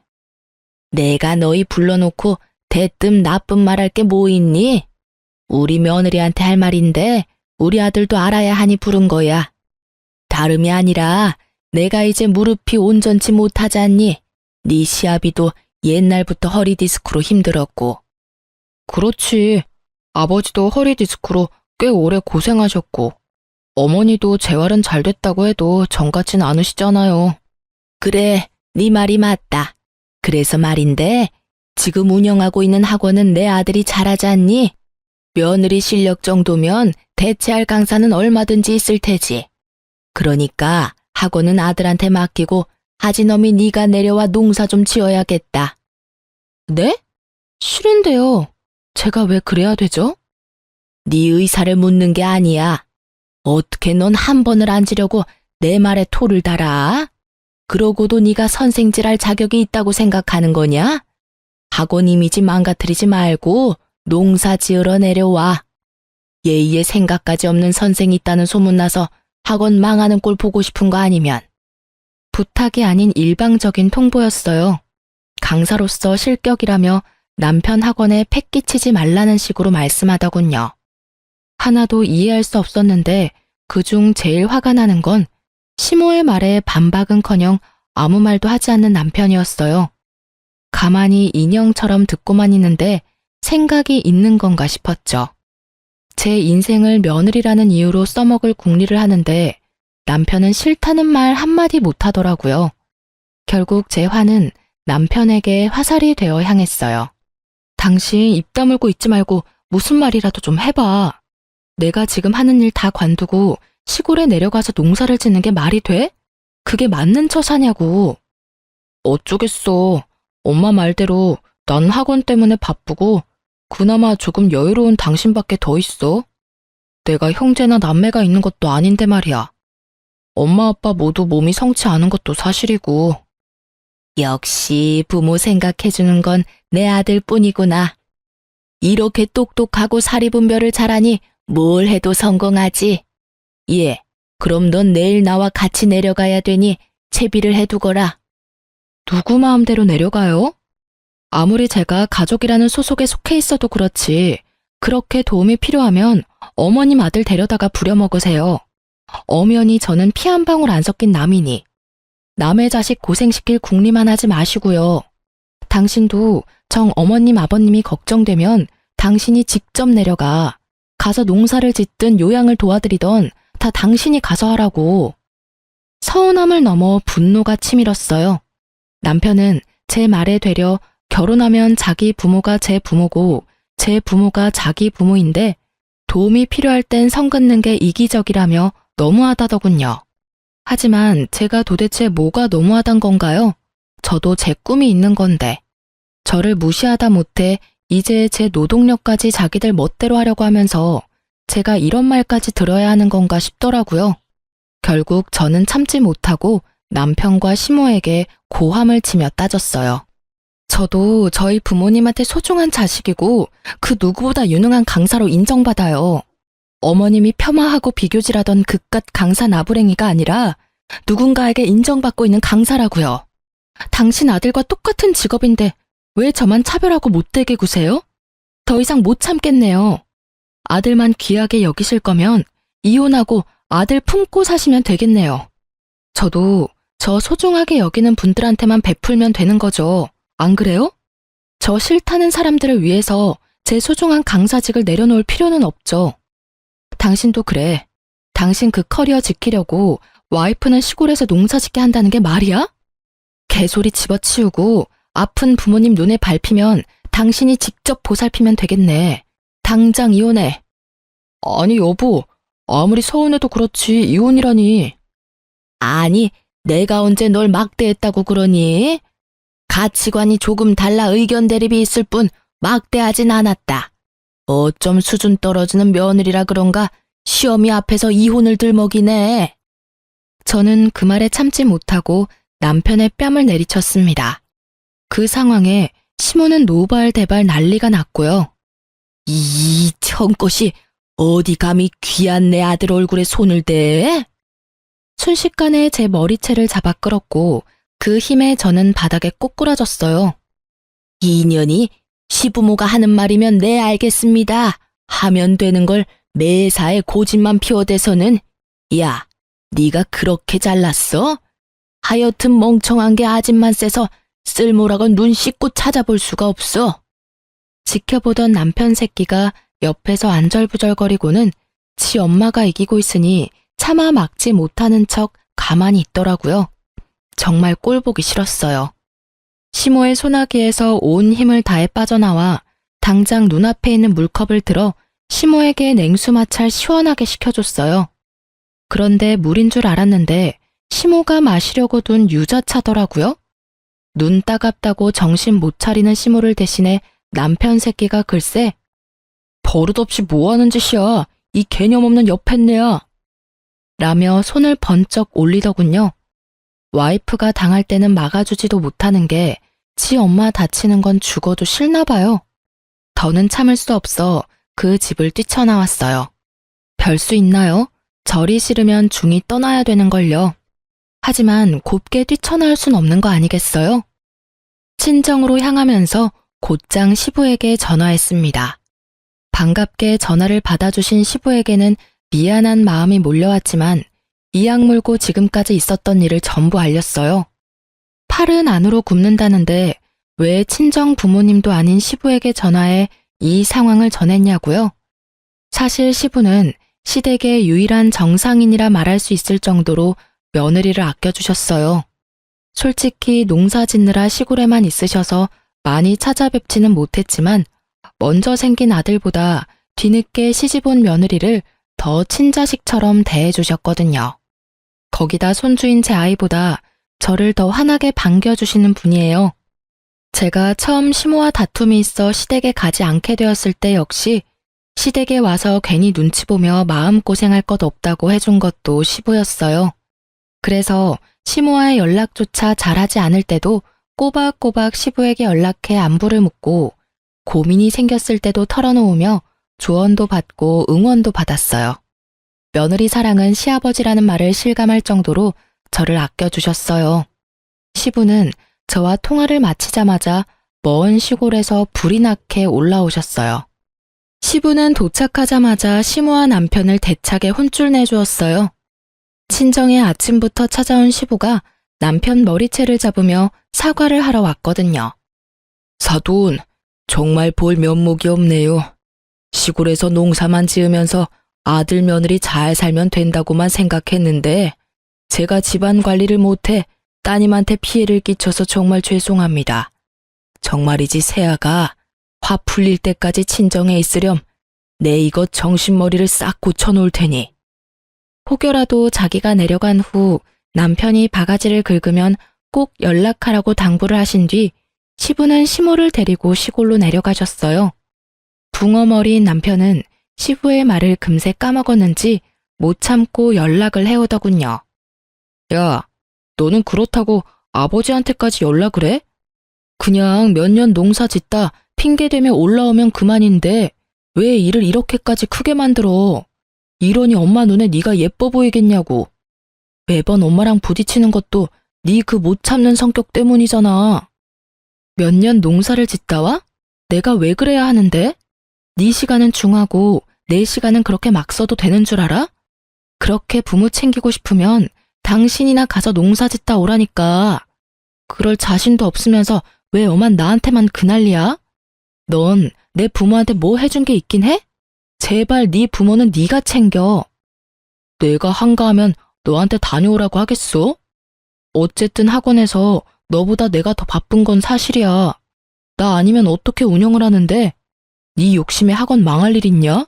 내가 너희 불러놓고 대뜸 나쁜 말 할 게 뭐 있니? 우리 며느리한테 할 말인데 우리 아들도 알아야 하니 부른 거야. 다름이 아니라 내가 이제 무릎이 온전치 못하잖니. 네 시아비도 옛날부터 허리 디스크로 힘들었고. 그렇지. 아버지도 허리 디스크로 꽤 오래 고생하셨고 어머니도 재활은 잘 됐다고 해도 정같진 않으시잖아요. 그래, 네 말이 맞다. 그래서 말인데 지금 운영하고 있는 학원은 내 아들이 잘하지 않니? 며느리 실력 정도면 대체할 강사는 얼마든지 있을 테지. 그러니까 학원은 아들한테 맡기고 하진엄이 네가 내려와 농사 좀 지어야겠다. 네? 싫은데요. 제가 왜 그래야 되죠? 네 의사를 묻는 게 아니야. 어떻게 넌 한 번을 앉으려고 내 말에 토를 달아? 그러고도 네가 선생질할 자격이 있다고 생각하는 거냐? 학원 이미지 망가뜨리지 말고 농사 지으러 내려와. 예의에 생각까지 없는 선생이 있다는 소문나서 학원 망하는 꼴 보고 싶은 거 아니면. 부탁이 아닌 일방적인 통보였어요. 강사로서 실격이라며 남편 학원에 패 끼치지 말라는 식으로 말씀하더군요. 하나도 이해할 수 없었는데 그중 제일 화가 나는 건 시모의 말에 반박은커녕 아무 말도 하지 않는 남편이었어요. 가만히 인형처럼 듣고만 있는데 생각이 있는 건가 싶었죠. 제 인생을 며느리라는 이유로 써먹을 궁리를 하는데 남편은 싫다는 말 한마디 못하더라고요. 결국 제 화는 남편에게 화살이 되어 향했어요. 당신 입 다물고 있지 말고 무슨 말이라도 좀 해봐. 내가 지금 하는 일 다 관두고 시골에 내려가서 농사를 짓는 게 말이 돼? 그게 맞는 처사냐고. 어쩌겠어. 엄마 말대로 난 학원 때문에 바쁘고 그나마 조금 여유로운 당신밖에 더 있어. 내가 형제나 남매가 있는 것도 아닌데 말이야. 엄마 아빠 모두 몸이 성치 않은 것도 사실이고. 역시 부모 생각해주는 건 내 아들뿐이구나. 이렇게 똑똑하고 사리분별을 잘하니 뭘 해도 성공하지. 예, 그럼 넌 내일 나와 같이 내려가야 되니 채비를 해두거라. 누구 마음대로 내려가요? 아무리 제가 가족이라는 소속에 속해 있어도 그렇지. 그렇게 도움이 필요하면 어머님 아들 데려다가 부려먹으세요. 엄연히 저는 피 한 방울 안 섞인 남이니. 남의 자식 고생시킬 궁리만 하지 마시고요. 당신도 정 어머님 아버님이 걱정되면 당신이 직접 내려가. 가서 농사를 짓든 요양을 도와드리던 다 당신이 가서 하라고. 서운함을 넘어 분노가 치밀었어요. 남편은 제 말에 되려 결혼하면 자기 부모가 제 부모고 제 부모가 자기 부모인데 도움이 필요할 땐 선 긋는 게 이기적이라며 너무하다더군요. 하지만 제가 도대체 뭐가 너무하단 건가요? 저도 제 꿈이 있는 건데. 저를 무시하다 못해 이제 제 노동력까지 자기들 멋대로 하려고 하면서 제가 이런 말까지 들어야 하는 건가 싶더라고요. 결국 저는 참지 못하고 남편과 시모에게 고함을 치며 따졌어요. 저도 저희 부모님한테 소중한 자식이고 그 누구보다 유능한 강사로 인정받아요. 어머님이 폄하하고 비교질하던 그깟 강사 나부랭이가 아니라 누군가에게 인정받고 있는 강사라고요. 당신 아들과 똑같은 직업인데 왜 저만 차별하고 못되게 구세요? 더 이상 못 참겠네요. 아들만 귀하게 여기실 거면 이혼하고 아들 품고 사시면 되겠네요. 저도 저 소중하게 여기는 분들한테만 베풀면 되는 거죠. 안 그래요? 저 싫다는 사람들을 위해서 제 소중한 강사직을 내려놓을 필요는 없죠. 당신도 그래. 당신 그 커리어 지키려고 와이프는 시골에서 농사 짓게 한다는 게 말이야? 개소리 집어치우고 아픈 부모님 눈에 밟히면 당신이 직접 보살피면 되겠네. 당장 이혼해. 아니 여보, 아무리 서운해도 그렇지 이혼이라니. 아니, 내가 언제 널 막대했다고 그러니? 가치관이 조금 달라 의견 대립이 있을 뿐 막대하진 않았다. 어쩜 수준 떨어지는 며느리라 그런가 시어미 앞에서 이혼을 들먹이네. 저는 그 말에 참지 못하고 남편의 뺨을 내리쳤습니다. 그 상황에 시모는 노발대발 난리가 났고요. 이 청것이 어디 감히 귀한 내 아들 얼굴에 손을 대? 순식간에 제 머리채를 잡아 끌었고 그 힘에 저는 바닥에 꼬꾸라졌어요. 이년이 시부모가 하는 말이면 네 알겠습니다. 하면 되는 걸 매사에 고집만 피워대서는. 야, 네가 그렇게 잘났어? 하여튼 멍청한 게 아집만 세서 쓸모라고 눈 씻고 찾아볼 수가 없어. 지켜보던 남편 새끼가 옆에서 안절부절거리고는 지 엄마가 이기고 있으니 차마 막지 못하는 척 가만히 있더라고요. 정말 꼴보기 싫었어요. 시모의 소나기에서 온 힘을 다해 빠져나와 당장 눈앞에 있는 물컵을 들어 시모에게 냉수 마찰 시원하게 식혀줬어요. 그런데 물인 줄 알았는데 시모가 마시려고 둔 유자차더라고요. 눈 따갑다고 정신 못 차리는 시모를 대신해 남편 새끼가 글쎄 버릇없이 뭐하는 짓이야. 이 개념 없는 여팻네야. 라며 손을 번쩍 올리더군요. 와이프가 당할 때는 막아주지도 못하는 게 지 엄마 다치는 건 죽어도 싫나 봐요. 더는 참을 수 없어 그 집을 뛰쳐나왔어요. 별 수 있나요? 절이 싫으면 중이 떠나야 되는걸요. 하지만 곱게 뛰쳐나올 순 없는 거 아니겠어요? 친정으로 향하면서 곧장 시부에게 전화했습니다. 반갑게 전화를 받아주신 시부에게는 미안한 마음이 몰려왔지만 이악 물고 지금까지 있었던 일을 전부 알렸어요. 팔은 안으로 굽는다는데 왜 친정 부모님도 아닌 시부에게 전화해 이 상황을 전했냐고요? 사실 시부는 시댁의 유일한 정상인이라 말할 수 있을 정도로 며느리를 아껴주셨어요. 솔직히 농사 짓느라 시골에만 있으셔서 많이 찾아뵙지는 못했지만 먼저 생긴 아들보다 뒤늦게 시집온 며느리를 더 친자식처럼 대해주셨거든요. 거기다 손주인 제 아이보다 저를 더 환하게 반겨주시는 분이에요. 제가 처음 시모와 다툼이 있어 시댁에 가지 않게 되었을 때 역시 시댁에 와서 괜히 눈치 보며 마음고생할 것 없다고 해준 것도 시부였어요. 그래서 시모와의 연락조차 잘하지 않을 때도 꼬박꼬박 시부에게 연락해 안부를 묻고 고민이 생겼을 때도 털어놓으며 조언도 받고 응원도 받았어요. 며느리 사랑은 시아버지라는 말을 실감할 정도로 저를 아껴주셨어요. 시부는 저와 통화를 마치자마자 먼 시골에서 불이 나게 올라오셨어요. 시부는 도착하자마자 시모와 남편을 대차게 혼쭐 내주었어요. 친정에 아침부터 찾아온 시부가 남편 머리채를 잡으며 사과를 하러 왔거든요. 사돈, 정말 볼 면목이 없네요. 시골에서 농사만 지으면서 아들 며느리 잘 살면 된다고만 생각했는데 제가 집안 관리를 못해 따님한테 피해를 끼쳐서 정말 죄송합니다. 정말이지 새아가 화 풀릴 때까지 친정에 있으렴 내 이것 정신머리를 싹 고쳐놓을 테니. 혹여라도 자기가 내려간 후 남편이 바가지를 긁으면 꼭 연락하라고 당부를 하신 뒤 시부는 시모를 데리고 시골로 내려가셨어요. 붕어머리인 남편은 시부의 말을 금세 까먹었는지 못 참고 연락을 해오더군요. 야, 너는 그렇다고 아버지한테까지 연락을 해? 그냥 몇 년 농사 짓다 핑계대며 올라오면 그만인데 왜 일을 이렇게까지 크게 만들어? 이러니 엄마 눈에 네가 예뻐 보이겠냐고. 매번 엄마랑 부딪히는 것도 네 그 못 참는 성격 때문이잖아. 몇 년 농사를 짓다 와? 내가 왜 그래야 하는데? 네 시간은 중하고 내 시간은 그렇게 막 써도 되는 줄 알아? 그렇게 부모 챙기고 싶으면 당신이나 가서 농사 짓다 오라니까. 그럴 자신도 없으면서 왜 엄한 나한테만 그 난리야? 넌 내 부모한테 뭐 해준 게 있긴 해? 제발 네 부모는 네가 챙겨. 내가 한가하면 너한테 다녀오라고 하겠어? 어쨌든 학원에서 너보다 내가 더 바쁜 건 사실이야. 나 아니면 어떻게 운영을 하는데 네 욕심에 학원 망할 일 있냐?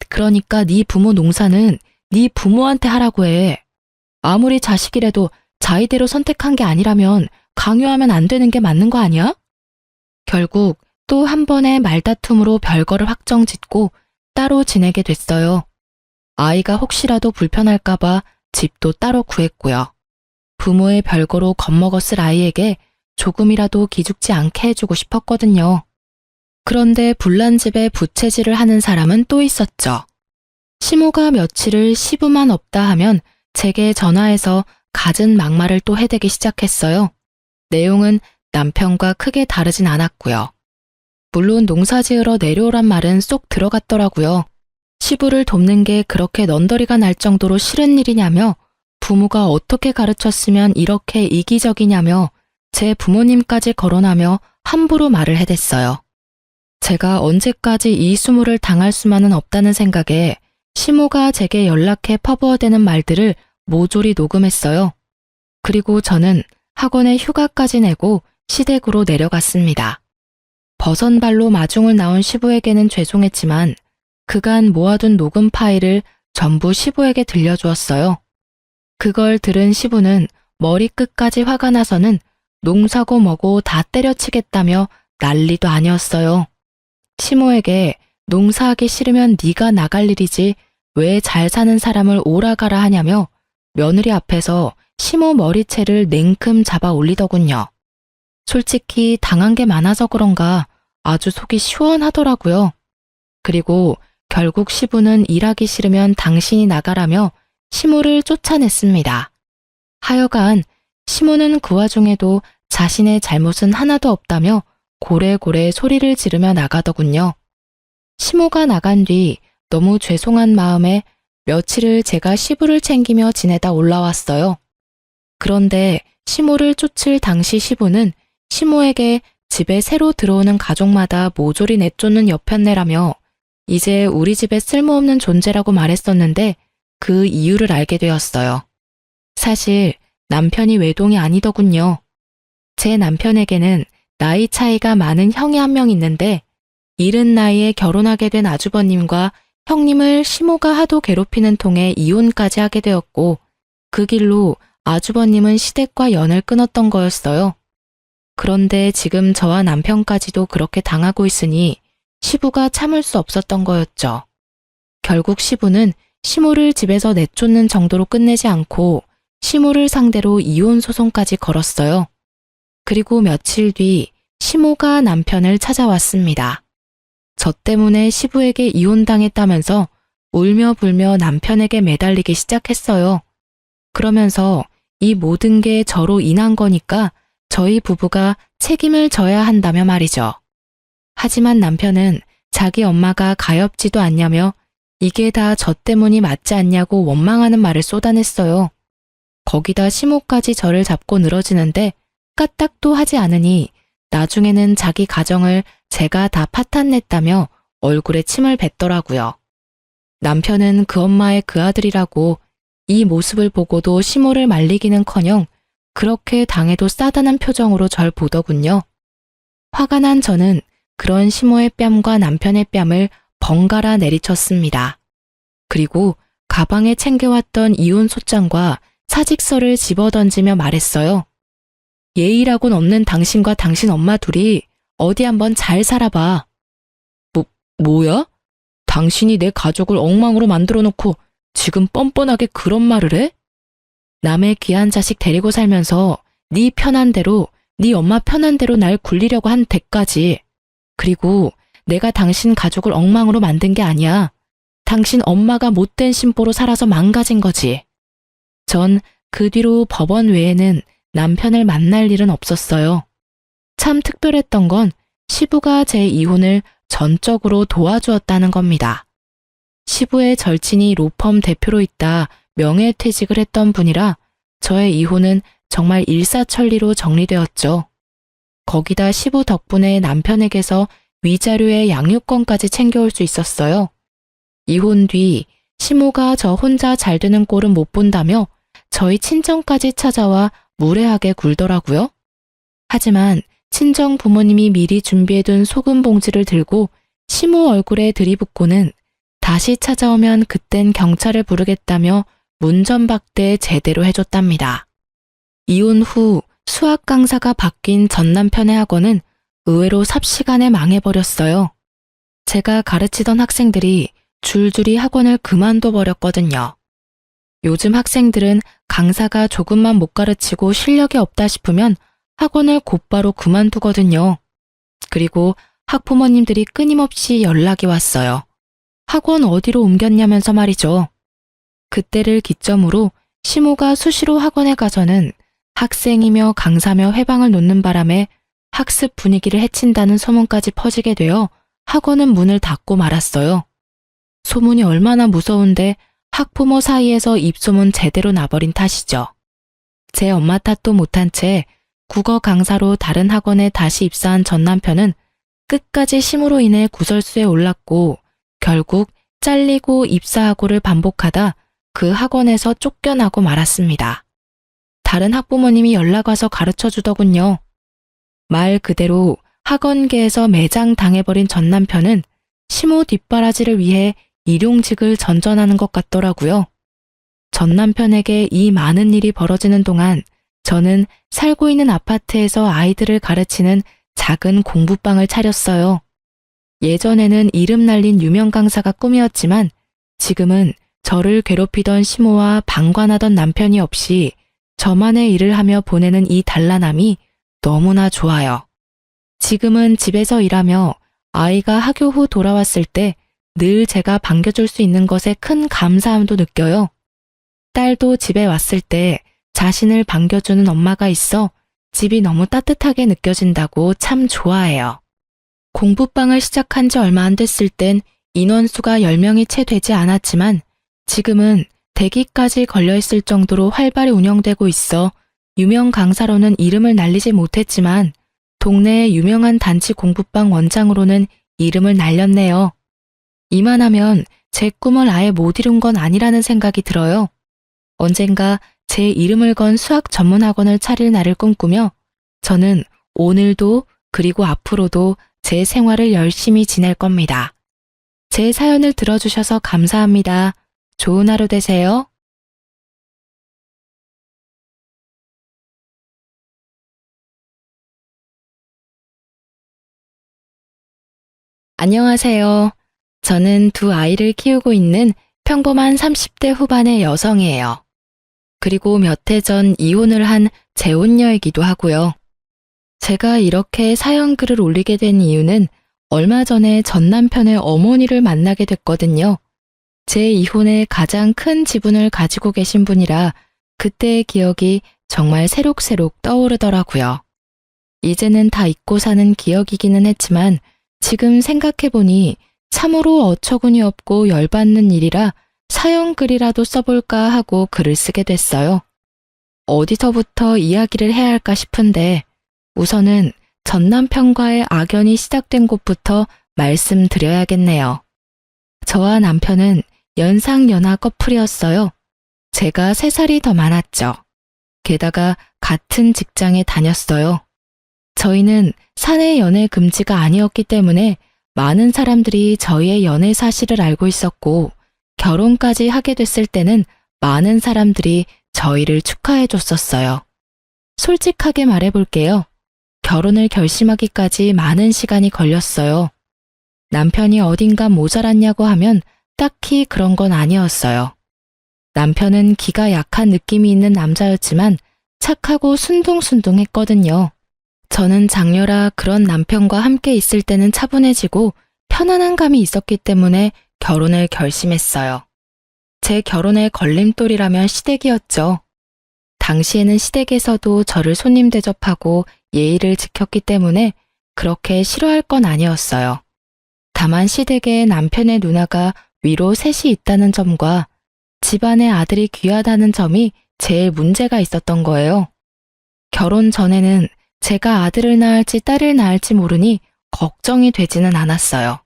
그러니까 네 부모 농사는 네 부모한테 하라고 해. 아무리 자식이라도 자의대로 선택한 게 아니라면 강요하면 안 되는 게 맞는 거 아니야? 결국 또 한 번의 말다툼으로 별거를 확정짓고 따로 지내게 됐어요. 아이가 혹시라도 불편할까봐 집도 따로 구했고요. 부모의 별거로 겁먹었을 아이에게 조금이라도 기죽지 않게 해주고 싶었거든요. 그런데 불난집에 부채질을 하는 사람은 또 있었죠. 시모가 며칠을 시부만 없다 하면 제게 전화해서 갖은 막말을 또 해대기 시작했어요. 내용은 남편과 크게 다르진 않았고요. 물론 농사 지으러 내려오란 말은 쏙 들어갔더라고요. 시부를 돕는 게 그렇게 넌더리가 날 정도로 싫은 일이냐며 부모가 어떻게 가르쳤으면 이렇게 이기적이냐며 제 부모님까지 거론하며 함부로 말을 해댔어요. 제가 언제까지 이 수모를 당할 수만은 없다는 생각에 시모가 제게 연락해 퍼부어대는 말들을 모조리 녹음했어요. 그리고 저는 학원에 휴가까지 내고 시댁으로 내려갔습니다. 버선발로 마중을 나온 시부에게는 죄송했지만 그간 모아둔 녹음 파일을 전부 시부에게 들려주었어요. 그걸 들은 시부는 머리끝까지 화가 나서는 농사고 뭐고 다 때려치겠다며 난리도 아니었어요. 시모에게 농사하기 싫으면 네가 나갈 일이지 왜 잘 사는 사람을 오라가라 하냐며 며느리 앞에서 시모 머리채를 냉큼 잡아 올리더군요. 솔직히 당한 게 많아서 그런가 아주 속이 시원하더라고요. 그리고 결국 시부는 일하기 싫으면 당신이 나가라며 시모를 쫓아냈습니다. 하여간 시모는 그 와중에도 자신의 잘못은 하나도 없다며 고래고래 소리를 지르며 나가더군요. 시모가 나간 뒤 너무 죄송한 마음에 며칠을 제가 시부를 챙기며 지내다 올라왔어요. 그런데 시모를 쫓을 당시 시부는 시모에게 집에 새로 들어오는 가족마다 모조리 내쫓는 여편네라며 이제 우리 집에 쓸모없는 존재라고 말했었는데 그 이유를 알게 되었어요. 사실 남편이 외동이 아니더군요. 제 남편에게는 나이 차이가 많은 형이 한 명 있는데 이른 나이에 결혼하게 된 아주버님과 형님을 시모가 하도 괴롭히는 통에 이혼까지 하게 되었고 그 길로 아주버님은 시댁과 연을 끊었던 거였어요. 그런데 지금 저와 남편까지도 그렇게 당하고 있으니 시부가 참을 수 없었던 거였죠. 결국 시부는 시모를 집에서 내쫓는 정도로 끝내지 않고 시모를 상대로 이혼 소송까지 걸었어요. 그리고 며칠 뒤 시모가 남편을 찾아왔습니다. 저 때문에 시부에게 이혼당했다면서 울며 불며 남편에게 매달리기 시작했어요. 그러면서 이 모든 게 저로 인한 거니까 저희 부부가 책임을 져야 한다며 말이죠. 하지만 남편은 자기 엄마가 가엾지도 않냐며 이게 다 저 때문이 맞지 않냐고 원망하는 말을 쏟아냈어요. 거기다 시모까지 저를 잡고 늘어지는데 까딱도 하지 않으니 나중에는 자기 가정을 제가 다 파탄냈다며 얼굴에 침을 뱉더라고요. 남편은 그 엄마의 그 아들이라고 이 모습을 보고도 시모를 말리기는커녕 그렇게 당해도 싸다는 표정으로 절 보더군요. 화가 난 저는 그런 시모의 뺨과 남편의 뺨을 번갈아 내리쳤습니다. 그리고 가방에 챙겨왔던 이혼 소장과 사직서를 집어던지며 말했어요. 예의라곤 없는 당신과 당신 엄마 둘이 어디 한번 잘 살아봐. 뭐야? 당신이 내 가족을 엉망으로 만들어 놓고 지금 뻔뻔하게 그런 말을 해? 남의 귀한 자식 데리고 살면서 네 편한 대로, 네 엄마 편한 대로 날 굴리려고 한 대까지. 그리고 내가 당신 가족을 엉망으로 만든 게 아니야. 당신 엄마가 못된 신보로 살아서 망가진 거지. 전 그 뒤로 법원 외에는 남편을 만날 일은 없었어요. 참 특별했던 건 시부가 제 이혼을 전적으로 도와주었다는 겁니다. 시부의 절친이 로펌 대표로 있다 명예퇴직을 했던 분이라 저의 이혼은 정말 일사천리로 정리되었죠. 거기다 시부 덕분에 남편에게서 위자료의 양육권까지 챙겨올 수 있었어요. 이혼 뒤 시모가 저 혼자 잘 되는 꼴은 못 본다며 저희 친정까지 찾아와 무례하게 굴더라고요. 하지만 친정 부모님이 미리 준비해둔 소금 봉지를 들고 시모 얼굴에 들이붓고는 다시 찾아오면 그땐 경찰을 부르겠다며 문전박대 제대로 해줬답니다. 이혼 후 수학 강사가 바뀐 전 남편의 학원은 의외로 삽시간에 망해버렸어요. 제가 가르치던 학생들이 줄줄이 학원을 그만둬 버렸거든요. 요즘 학생들은 강사가 조금만 못 가르치고 실력이 없다 싶으면 학원을 곧바로 그만두거든요. 그리고 학부모님들이 끊임없이 연락이 왔어요. 학원 어디로 옮겼냐면서 말이죠. 그때를 기점으로 시모가 수시로 학원에 가서는 학생이며 강사며 회방을 놓는 바람에 학습 분위기를 해친다는 소문까지 퍼지게 되어 학원은 문을 닫고 말았어요. 소문이 얼마나 무서운데 학부모 사이에서 입소문 제대로 나버린 탓이죠. 제 엄마 탓도 못한 채 국어 강사로 다른 학원에 다시 입사한 전 남편은 끝까지 심으로 인해 구설수에 올랐고 결국 잘리고 입사하고를 반복하다 그 학원에서 쫓겨나고 말았습니다. 다른 학부모님이 연락 와서 가르쳐 주더군요. 말 그대로 학원계에서 매장 당해버린 전 남편은 시모 뒷바라지를 위해 일용직을 전전하는 것 같더라고요. 전 남편에게 이 많은 일이 벌어지는 동안 저는 살고 있는 아파트에서 아이들을 가르치는 작은 공부방을 차렸어요. 예전에는 이름 날린 유명 강사가 꿈이었지만 지금은 저를 괴롭히던 시모와 방관하던 남편이 없이 저만의 일을 하며 보내는 이 단란함이 너무나 좋아요. 지금은 집에서 일하며 아이가 학교 후 돌아왔을 때 늘 제가 반겨줄 수 있는 것에 큰 감사함도 느껴요. 딸도 집에 왔을 때 자신을 반겨주는 엄마가 있어 집이 너무 따뜻하게 느껴진다고 참 좋아해요. 공부방을 시작한 지 얼마 안 됐을 땐 인원수가 10명이 채 되지 않았지만 지금은 대기까지 걸려있을 정도로 활발히 운영되고 있어 유명 강사로는 이름을 날리지 못했지만 동네의 유명한 단체 공부방 원장으로는 이름을 날렸네요. 이만하면 제 꿈을 아예 못 이룬 건 아니라는 생각이 들어요. 언젠가 제 이름을 건 수학 전문 학원을 차릴 날을 꿈꾸며 저는 오늘도 그리고 앞으로도 제 생활을 열심히 지낼 겁니다. 제 사연을 들어주셔서 감사합니다. 좋은 하루 되세요. 안녕하세요. 저는 두 아이를 키우고 있는 평범한 30대 후반의 여성이에요. 그리고 몇 해 전 이혼을 한 재혼녀이기도 하고요. 제가 이렇게 사연글을 올리게 된 이유는 얼마 전에 전 남편의 어머니를 만나게 됐거든요. 제 이혼에 가장 큰 지분을 가지고 계신 분이라 그때의 기억이 정말 새록새록 떠오르더라고요. 이제는 다 잊고 사는 기억이기는 했지만 지금 생각해보니 참으로 어처구니 없고 열받는 일이라 사연글이라도 써볼까 하고 글을 쓰게 됐어요. 어디서부터 이야기를 해야 할까 싶은데 우선은 전 남편과의 악연이 시작된 곳부터 말씀드려야겠네요. 저와 남편은 연상연하 커플이었어요. 제가 3살이 더 많았죠. 게다가 같은 직장에 다녔어요. 저희는 사내 연애 금지가 아니었기 때문에 많은 사람들이 저희의 연애 사실을 알고 있었고 결혼까지 하게 됐을 때는 많은 사람들이 저희를 축하해 줬었어요. 솔직하게 말해볼게요. 결혼을 결심하기까지 많은 시간이 걸렸어요. 남편이 어딘가 모자랐냐고 하면 딱히 그런 건 아니었어요. 남편은 기가 약한 느낌이 있는 남자였지만 착하고 순둥순둥했거든요. 저는 장녀라 그런 남편과 함께 있을 때는 차분해지고 편안한 감이 있었기 때문에 결혼을 결심했어요. 제 결혼의 걸림돌이라면 시댁이었죠. 당시에는 시댁에서도 저를 손님 대접하고 예의를 지켰기 때문에 그렇게 싫어할 건 아니었어요. 다만 시댁에 남편의 누나가 위로 셋이 있다는 점과 집안의 아들이 귀하다는 점이 제일 문제가 있었던 거예요. 결혼 전에는 제가 아들을 낳을지 딸을 낳을지 모르니 걱정이 되지는 않았어요.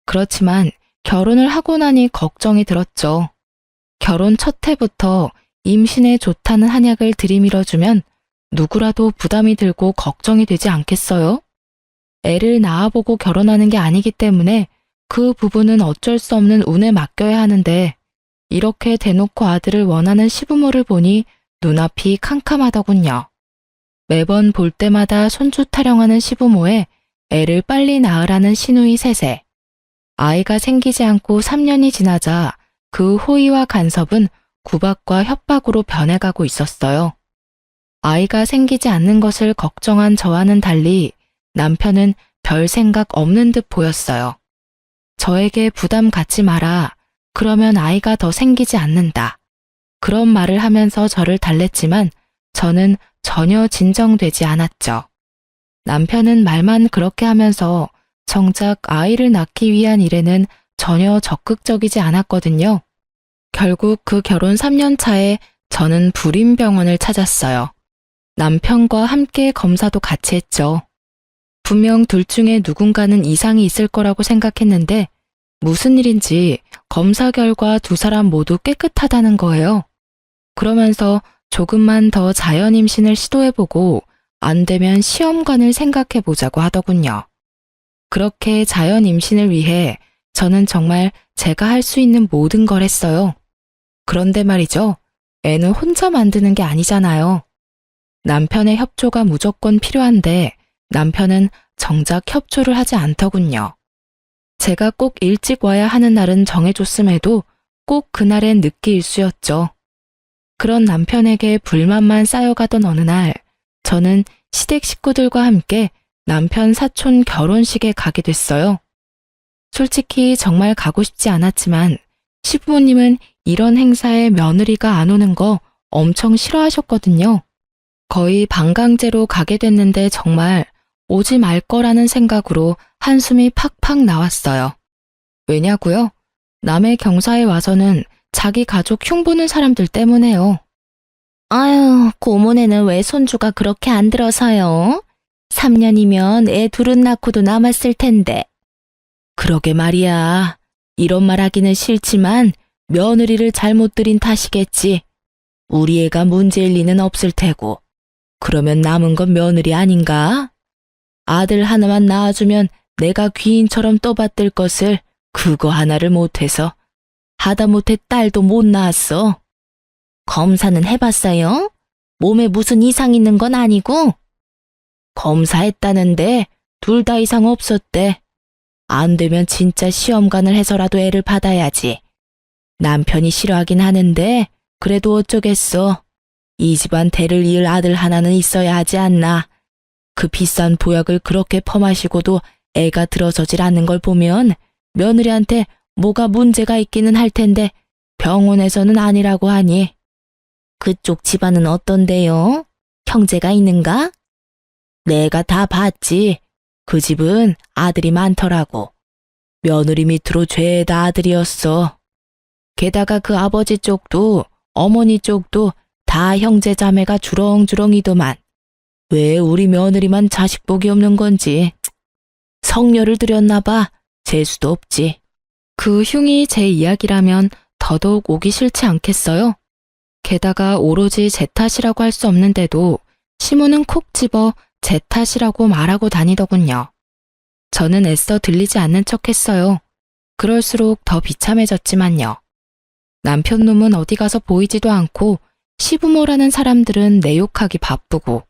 그렇지만 결혼을 하고 나니 걱정이 들었죠. 결혼 첫 해부터 임신에 좋다는 한약을 들이밀어주면 누구라도 부담이 들고 걱정이 되지 않겠어요? 애를 낳아보고 결혼하는 게 아니기 때문에 그 부분은 어쩔 수 없는 운에 맡겨야 하는데 이렇게 대놓고 아들을 원하는 시부모를 보니 눈앞이 캄캄하더군요. 매번 볼 때마다 손주 타령하는 시부모에 애를 빨리 낳으라는 시누이 셋에 아이가 생기지 않고 3년이 지나자 그 호의와 간섭은 구박과 협박으로 변해가고 있었어요. 아이가 생기지 않는 것을 걱정한 저와는 달리 남편은 별 생각 없는 듯 보였어요. 저에게 부담 갖지 마라. 그러면 아이가 더 생기지 않는다. 그런 말을 하면서 저를 달랬지만 저는 전혀 진정되지 않았죠. 남편은 말만 그렇게 하면서 정작 아이를 낳기 위한 일에는 전혀 적극적이지 않았거든요. 결국 그 결혼 3년 차에 저는 불임병원을 찾았어요. 남편과 함께 검사도 같이 했죠. 분명 둘 중에 누군가는 이상이 있을 거라고 생각했는데 무슨 일인지 검사 결과 두 사람 모두 깨끗하다는 거예요. 그러면서 조금만 더 자연 임신을 시도해보고 안 되면 시험관을 생각해보자고 하더군요. 그렇게 자연 임신을 위해 저는 정말 제가 할 수 있는 모든 걸 했어요. 그런데 말이죠. 애는 혼자 만드는 게 아니잖아요. 남편의 협조가 무조건 필요한데 남편은 정작 협조를 하지 않더군요. 제가 꼭 일찍 와야 하는 날은 정해줬음에도 꼭 그날엔 늦게 일수였죠. 그런 남편에게 불만만 쌓여가던 어느 날, 저는 시댁 식구들과 함께 남편 사촌 결혼식에 가게 됐어요. 솔직히 정말 가고 싶지 않았지만 시부모님은 이런 행사에 며느리가 안 오는 거 엄청 싫어하셨거든요. 거의 반강제로 가게 됐는데 정말 오지 말 거라는 생각으로 한숨이 팍팍 나왔어요. 왜냐고요? 남의 경사에 와서는 자기 가족 흉보는 사람들 때문에요. 아유, 고모네는 왜 손주가 그렇게 안 들어서요? 3년이면 애 둘은 낳고도 남았을 텐데. 그러게 말이야. 이런 말 하기는 싫지만 며느리를 잘못 들인 탓이겠지. 우리 애가 문제일 리는 없을 테고. 그러면 남은 건 며느리 아닌가? 아들 하나만 낳아주면 내가 귀인처럼 떠받들 것을 그거 하나를 못해서 하다못해 딸도 못 낳았어. 검사는 해봤어요? 몸에 무슨 이상 있는 건 아니고? 검사했다는데 둘 다 이상 없었대. 안 되면 진짜 시험관을 해서라도 애를 받아야지. 남편이 싫어하긴 하는데 그래도 어쩌겠어. 이 집안 대를 이을 아들 하나는 있어야 하지 않나. 그 비싼 보약을 그렇게 퍼마시고도 애가 들어서질 않는 걸 보면 며느리한테 뭐가 문제가 있기는 할 텐데 병원에서는 아니라고 하니. 그쪽 집안은 어떤데요? 형제가 있는가? 내가 다 봤지. 그 집은 아들이 많더라고. 며느리 밑으로 죄다 아들이었어. 게다가 그 아버지 쪽도 어머니 쪽도 다 형제 자매가 주렁주렁이더만. 왜 우리 며느리만 자식복이 없는 건지. 성녀를 들였나 봐. 재수도 없지. 그 흉이 제 이야기라면 더더욱 오기 싫지 않겠어요? 게다가 오로지 제 탓이라고 할 수 없는데도 시모는 콕 집어 제 탓이라고 말하고 다니더군요. 저는 애써 들리지 않는 척했어요. 그럴수록 더 비참해졌지만요. 남편 놈은 어디 가서 보이지도 않고 시부모라는 사람들은 내 욕하기 바쁘고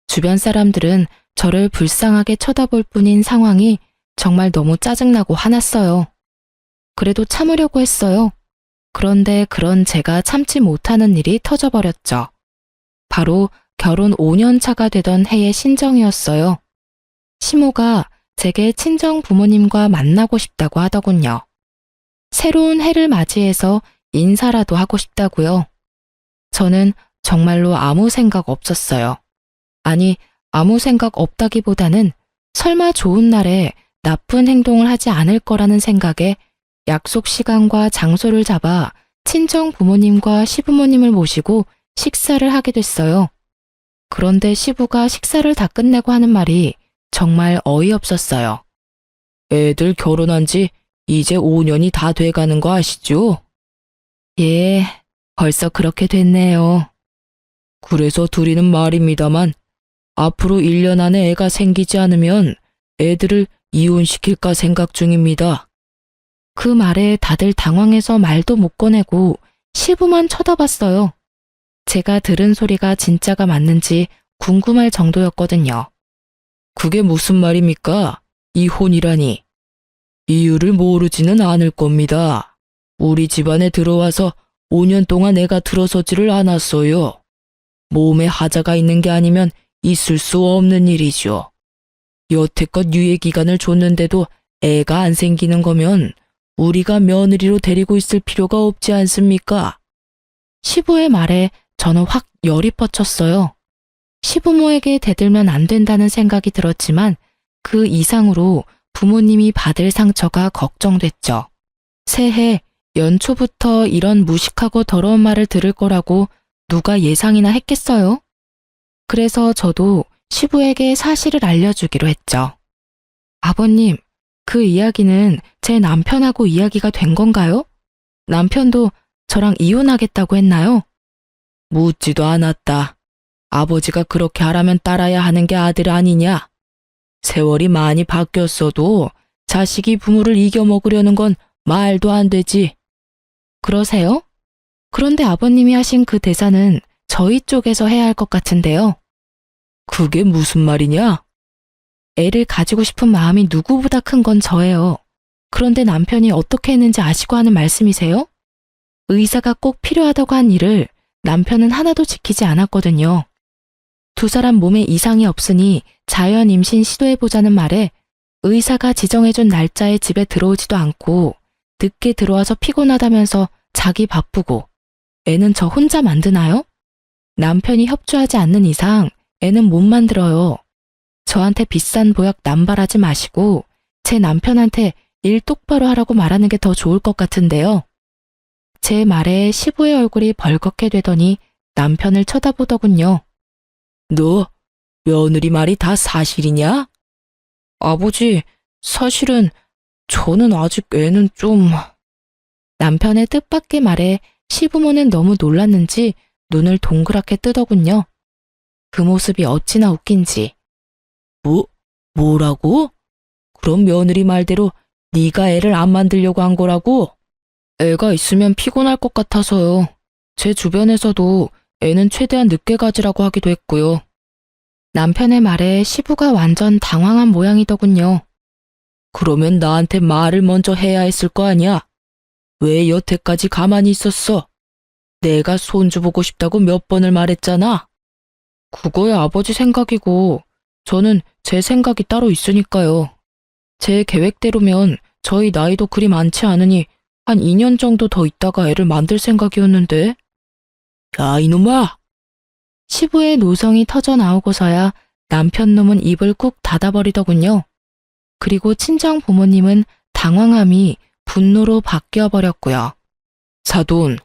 주변 사람들은 저를 불쌍하게 쳐다볼 뿐인 상황이 정말 너무 짜증나고 화났어요. 그래도 참으려고 했어요. 그런데 그런 제가 참지 못하는 일이 터져버렸죠. 바로 결혼 5년 차가 되던 해의 신정이었어요. 시모가 제게 친정 부모님과 만나고 싶다고 하더군요. 새로운 해를 맞이해서 인사라도 하고 싶다고요. 저는 정말로 아무 생각 없었어요. 아니, 아무 생각 없다기보다는 설마 좋은 날에 나쁜 행동을 하지 않을 거라는 생각에 약속 시간과 장소를 잡아 친정 부모님과 시부모님을 모시고 식사를 하게 됐어요. 그런데 시부가 식사를 다 끝내고 하는 말이 정말 어이없었어요. 애들 결혼한 지 이제 5년이 다 돼가는 거 아시죠? 예, 벌써 그렇게 됐네요. 그래서 드리는 말입니다만 앞으로 1년 안에 애가 생기지 않으면 애들을 이혼시킬까 생각 중입니다. 그 말에 다들 당황해서 말도 못 꺼내고 시부만 쳐다봤어요. 제가 들은 소리가 진짜가 맞는지 궁금할 정도였거든요. 그게 무슨 말입니까? 이혼이라니. 이유를 모르지는 않을 겁니다. 우리 집안에 들어와서 5년 동안 애가 들어서지를 않았어요. 몸에 하자가 있는 게 아니면 있을 수 없는 일이죠. 여태껏 유예 기간을 줬는데도 애가 안 생기는 거면 우리가 며느리로 데리고 있을 필요가 없지 않습니까? 시부의 말에 저는 확 열이 뻗쳤어요. 시부모에게 대들면 안 된다는 생각이 들었지만 그 이상으로 부모님이 받을 상처가 걱정됐죠. 새해 연초부터 이런 무식하고 더러운 말을 들을 거라고 누가 예상이나 했겠어요? 그래서 저도 시부에게 사실을 알려주기로 했죠. 아버님, 그 이야기는 제 남편하고 이야기가 된 건가요? 남편도 저랑 이혼하겠다고 했나요? 묻지도 않았다. 아버지가 그렇게 하라면 따라야 하는 게 아들 아니냐? 세월이 많이 바뀌었어도 자식이 부모를 이겨먹으려는 건 말도 안 되지. 그러세요? 그런데 아버님이 하신 그 대사는 저희 쪽에서 해야 할 것 같은데요. 그게 무슨 말이냐? 애를 가지고 싶은 마음이 누구보다 큰 건 저예요. 그런데 남편이 어떻게 했는지 아시고 하는 말씀이세요? 의사가 꼭 필요하다고 한 일을 남편은 하나도 지키지 않았거든요. 두 사람 몸에 이상이 없으니 자연 임신 시도해보자는 말에 의사가 지정해준 날짜에 집에 들어오지도 않고 늦게 들어와서 피곤하다면서 자기 바쁘고 애는 저 혼자 만드나요? 남편이 협조하지 않는 이상 애는 못 만들어요. 저한테 비싼 보약 남발하지 마시고 제 남편한테 일 똑바로 하라고 말하는 게 더 좋을 것 같은데요. 제 말에 시부의 얼굴이 벌겋게 되더니 남편을 쳐다보더군요. 너 며느리 말이 다 사실이냐? 아버지, 사실은 저는 아직 애는 좀... 남편의 뜻밖의 말에 시부모는 너무 놀랐는지 눈을 동그랗게 뜨더군요. 그 모습이 어찌나 웃긴지. 뭐라고? 그럼 며느리 말대로 네가 애를 안 만들려고 한 거라고? 애가 있으면 피곤할 것 같아서요. 제 주변에서도 애는 최대한 늦게 가지라고 하기도 했고요. 남편의 말에 시부가 완전 당황한 모양이더군요. 그러면 나한테 말을 먼저 해야 했을 거 아니야? 왜 여태까지 가만히 있었어? 내가 손주 보고 싶다고 몇 번을 말했잖아. 그거야 아버지 생각이고 저는 제 생각이 따로 있으니까요. 제 계획대로면 저희 나이도 그리 많지 않으니 한 2년 정도 더 있다가 애를 만들 생각이었는데. 야, 이놈아! 시부의 노성이 터져 나오고서야 남편 놈은 입을 꾹 닫아버리더군요. 그리고 친정 부모님은 당황함이 분노로 바뀌어버렸고요. 사돈,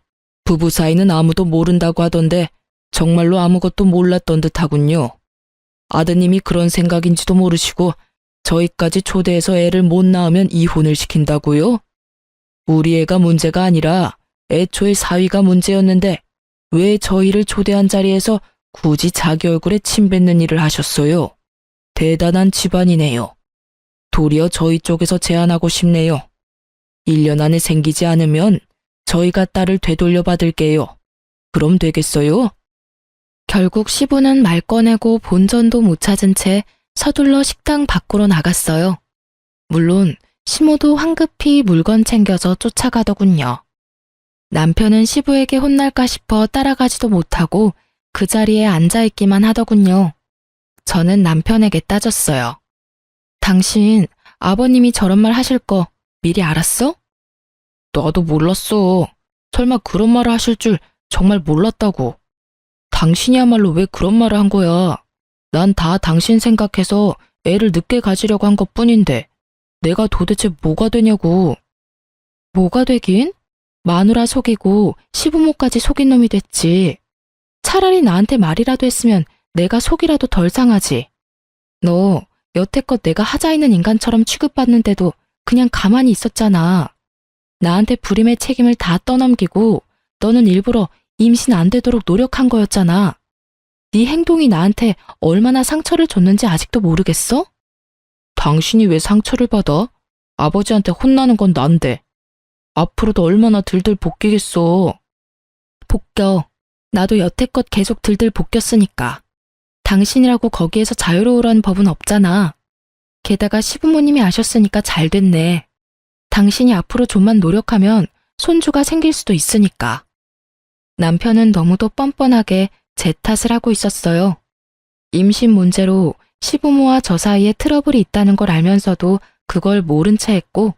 부부 사이는 아무도 모른다고 하던데 정말로 아무것도 몰랐던 듯하군요. 아드님이 그런 생각인지도 모르시고 저희까지 초대해서 애를 못 낳으면 이혼을 시킨다고요? 우리 애가 문제가 아니라 애초에 사위가 문제였는데 왜 저희를 초대한 자리에서 굳이 자기 얼굴에 침 뱉는 일을 하셨어요? 대단한 집안이네요. 도리어 저희 쪽에서 제안하고 싶네요. 1년 안에 생기지 않으면 저희가 딸을 되돌려 받을게요. 그럼 되겠어요? 결국 시부는 말 꺼내고 본전도 못 찾은 채 서둘러 식당 밖으로 나갔어요. 물론 시모도 황급히 물건 챙겨서 쫓아가더군요. 남편은 시부에게 혼날까 싶어 따라가지도 못하고 그 자리에 앉아있기만 하더군요. 저는 남편에게 따졌어요. 당신 아버님이 저런 말 하실 거 미리 알았어? 나도 몰랐어. 설마 그런 말을 하실 줄 정말 몰랐다고. 당신이야말로 왜 그런 말을 한 거야. 난 다 당신 생각해서 애를 늦게 가지려고 한 것뿐인데 내가 도대체 뭐가 되냐고. 뭐가 되긴? 마누라 속이고 시부모까지 속인 놈이 됐지. 차라리 나한테 말이라도 했으면 내가 속이라도 덜 상하지. 너 여태껏 내가 하자 있는 인간처럼 취급받는데도 그냥 가만히 있었잖아. 나한테 불임의 책임을 다 떠넘기고 너는 일부러 임신 안 되도록 노력한 거였잖아. 네 행동이 나한테 얼마나 상처를 줬는지 아직도 모르겠어? 당신이 왜 상처를 받아? 아버지한테 혼나는 건 난데. 앞으로도 얼마나 들들 볶이겠어. 볶여. 나도 여태껏 계속 들들 볶였으니까. 당신이라고 거기에서 자유로우라는 법은 없잖아. 게다가 시부모님이 아셨으니까 잘 됐네. 당신이 앞으로 좀만 노력하면 손주가 생길 수도 있으니까. 남편은 너무도 뻔뻔하게 제 탓을 하고 있었어요. 임신 문제로 시부모와 저 사이에 트러블이 있다는 걸 알면서도 그걸 모른 채 했고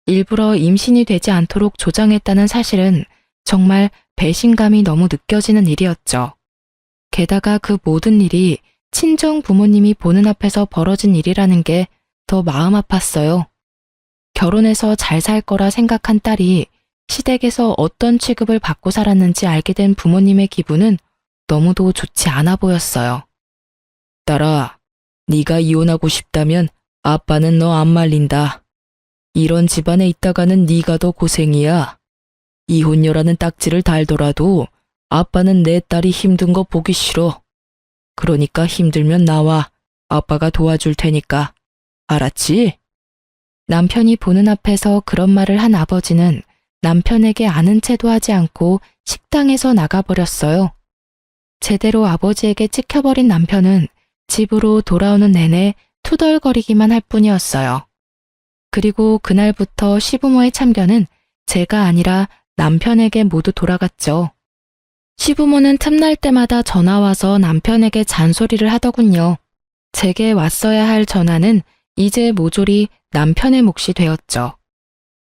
일부러 임신이 되지 않도록 조장했다는 사실은 정말 배신감이 너무 느껴지는 일이었죠. 게다가 그 모든 일이 친정 부모님이 보는 앞에서 벌어진 일이라는 게 더 마음 아팠어요. 결혼해서 잘 살 거라 생각한 딸이 시댁에서 어떤 취급을 받고 살았는지 알게 된 부모님의 기분은 너무도 좋지 않아 보였어요. 딸아, 네가 이혼하고 싶다면 아빠는 너 안 말린다. 이런 집안에 있다가는 네가 더 고생이야. 이혼녀라는 딱지를 달더라도 아빠는 내 딸이 힘든 거 보기 싫어. 그러니까 힘들면 나와. 아빠가 도와줄 테니까. 알았지? 남편이 보는 앞에서 그런 말을 한 아버지는 남편에게 아는 체도 하지 않고 식당에서 나가버렸어요. 제대로 아버지에게 찍혀버린 남편은 집으로 돌아오는 내내 투덜거리기만 할 뿐이었어요. 그리고 그날부터 시부모의 참견은 제가 아니라 남편에게 모두 돌아갔죠. 시부모는 틈날 때마다 전화와서 남편에게 잔소리를 하더군요. 제게 왔어야 할 전화는 이제 모조리 남편의 몫이 되었죠.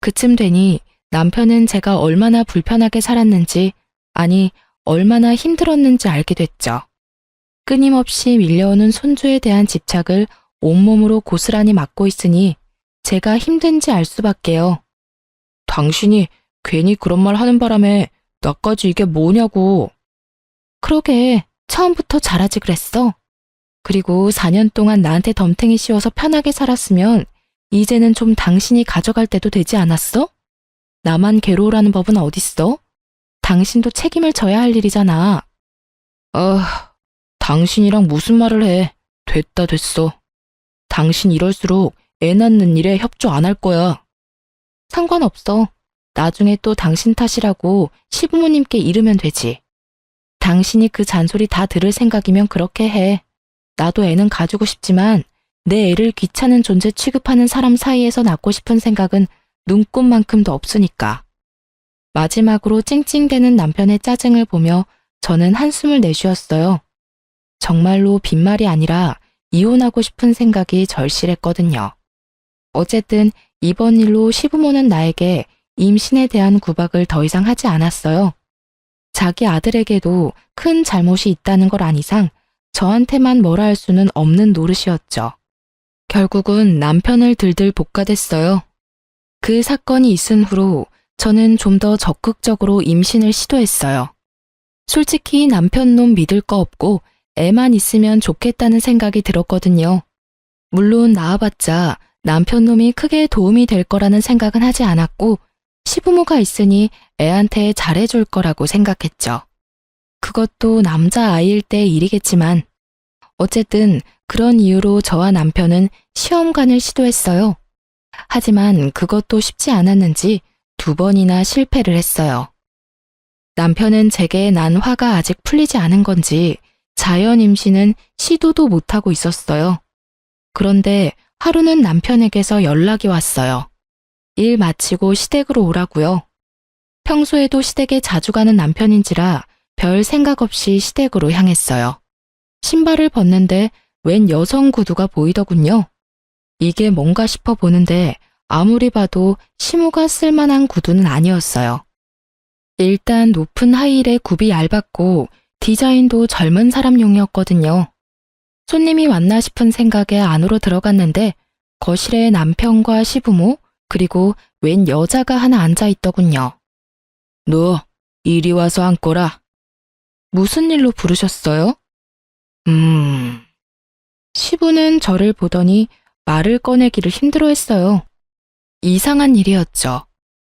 그쯤 되니 남편은 제가 얼마나 불편하게 살았는지, 아니 얼마나 힘들었는지 알게 됐죠. 끊임없이 밀려오는 손주에 대한 집착을 온몸으로 고스란히 맡고 있으니 제가 힘든지 알 수밖에요. 당신이 괜히 그런 말 하는 바람에 나까지 이게 뭐냐고. 그러게, 처음부터 잘하지 그랬어. 그리고 4년 동안 나한테 덤탱이 씌워서 편하게 살았으면 이제는 좀 당신이 가져갈 때도 되지 않았어? 나만 괴로우라는 법은 어딨어? 당신도 책임을 져야 할 일이잖아. 당신이랑 무슨 말을 해. 됐다 됐어. 당신 이럴수록 애 낳는 일에 협조 안 할 거야. 상관없어. 나중에 또 당신 탓이라고 시부모님께 이르면 되지. 당신이 그 잔소리 다 들을 생각이면 그렇게 해. 나도 애는 가지고 싶지만 내 애를 귀찮은 존재 취급하는 사람 사이에서 낳고 싶은 생각은 눈꼽만큼도 없으니까. 마지막으로 찡찡대는 남편의 짜증을 보며 저는 한숨을 내쉬었어요. 정말로 빈말이 아니라 이혼하고 싶은 생각이 절실했거든요. 어쨌든 이번 일로 시부모는 나에게 임신에 대한 구박을 더 이상 하지 않았어요. 자기 아들에게도 큰 잘못이 있다는 걸 안 이상 저한테만 뭐라 할 수는 없는 노릇이었죠. 결국은 남편을 들들 볶아댔어요. 그 사건이 있은 후로 저는 좀 더 적극적으로 임신을 시도했어요. 솔직히 남편 놈 믿을 거 없고 애만 있으면 좋겠다는 생각이 들었거든요. 물론 낳아봤자 남편 놈이 크게 도움이 될 거라는 생각은 하지 않았고 시부모가 있으니 애한테 잘해줄 거라고 생각했죠. 그것도 남자아이일 때 일이겠지만 어쨌든 그런 이유로 저와 남편은 시험관을 시도했어요. 하지만 그것도 쉽지 않았는지 2번이나 실패를 했어요. 남편은 제게 난 화가 아직 풀리지 않은 건지 자연 임신은 시도도 못하고 있었어요. 그런데 하루는 남편에게서 연락이 왔어요. 일 마치고 시댁으로 오라고요. 평소에도 시댁에 자주 가는 남편인지라 별 생각 없이 시댁으로 향했어요. 신발을 벗는데 웬 여성 구두가 보이더군요. 이게 뭔가 싶어 보는데 아무리 봐도 시모가 쓸만한 구두는 아니었어요. 일단 높은 하이힐에 굽이 얇았고 디자인도 젊은 사람용이었거든요. 손님이 왔나 싶은 생각에 안으로 들어갔는데 거실에 남편과 시부모 그리고 웬 여자가 하나 앉아 있더군요. 너 이리 와서 앉거라. 무슨 일로 부르셨어요? 시부는 저를 보더니 말을 꺼내기를 힘들어했어요. 이상한 일이었죠.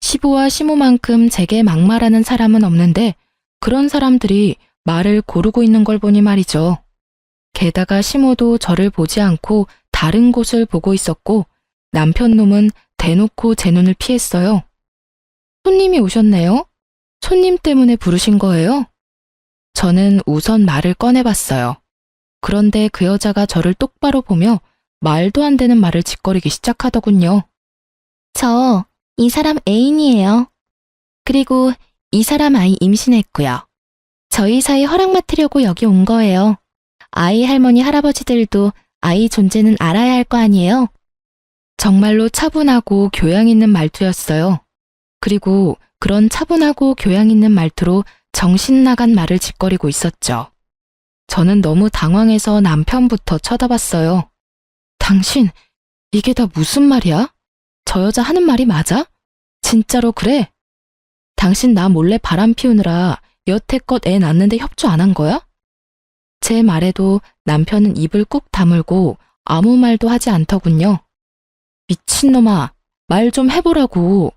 시부와 시모만큼 제게 막말하는 사람은 없는데 그런 사람들이 말을 고르고 있는 걸 보니 말이죠. 게다가 시모도 저를 보지 않고 다른 곳을 보고 있었고 남편 놈은 대놓고 제 눈을 피했어요. 손님이 오셨네요? 손님 때문에 부르신 거예요? 저는 우선 말을 꺼내봤어요. 그런데 그 여자가 저를 똑바로 보며 말도 안 되는 말을 짓거리기 시작하더군요. 저 이 사람 애인이에요. 그리고 이 사람 아이 임신했고요. 저희 사이 허락 맡으려고 여기 온 거예요. 아이 할머니 할아버지들도 아이 존재는 알아야 할 거 아니에요? 정말로 차분하고 교양 있는 말투였어요. 그리고 그런 차분하고 교양 있는 말투로 정신 나간 말을 짓거리고 있었죠. 저는 너무 당황해서 남편부터 쳐다봤어요. 당신, 이게 다 무슨 말이야? 저 여자 하는 말이 맞아? 진짜로 그래? 당신 나 몰래 바람 피우느라 여태껏 애 낳는데 협조 안 한 거야? 제 말에도 남편은 입을 꾹 다물고 아무 말도 하지 않더군요. 미친놈아, 말 좀 해보라고.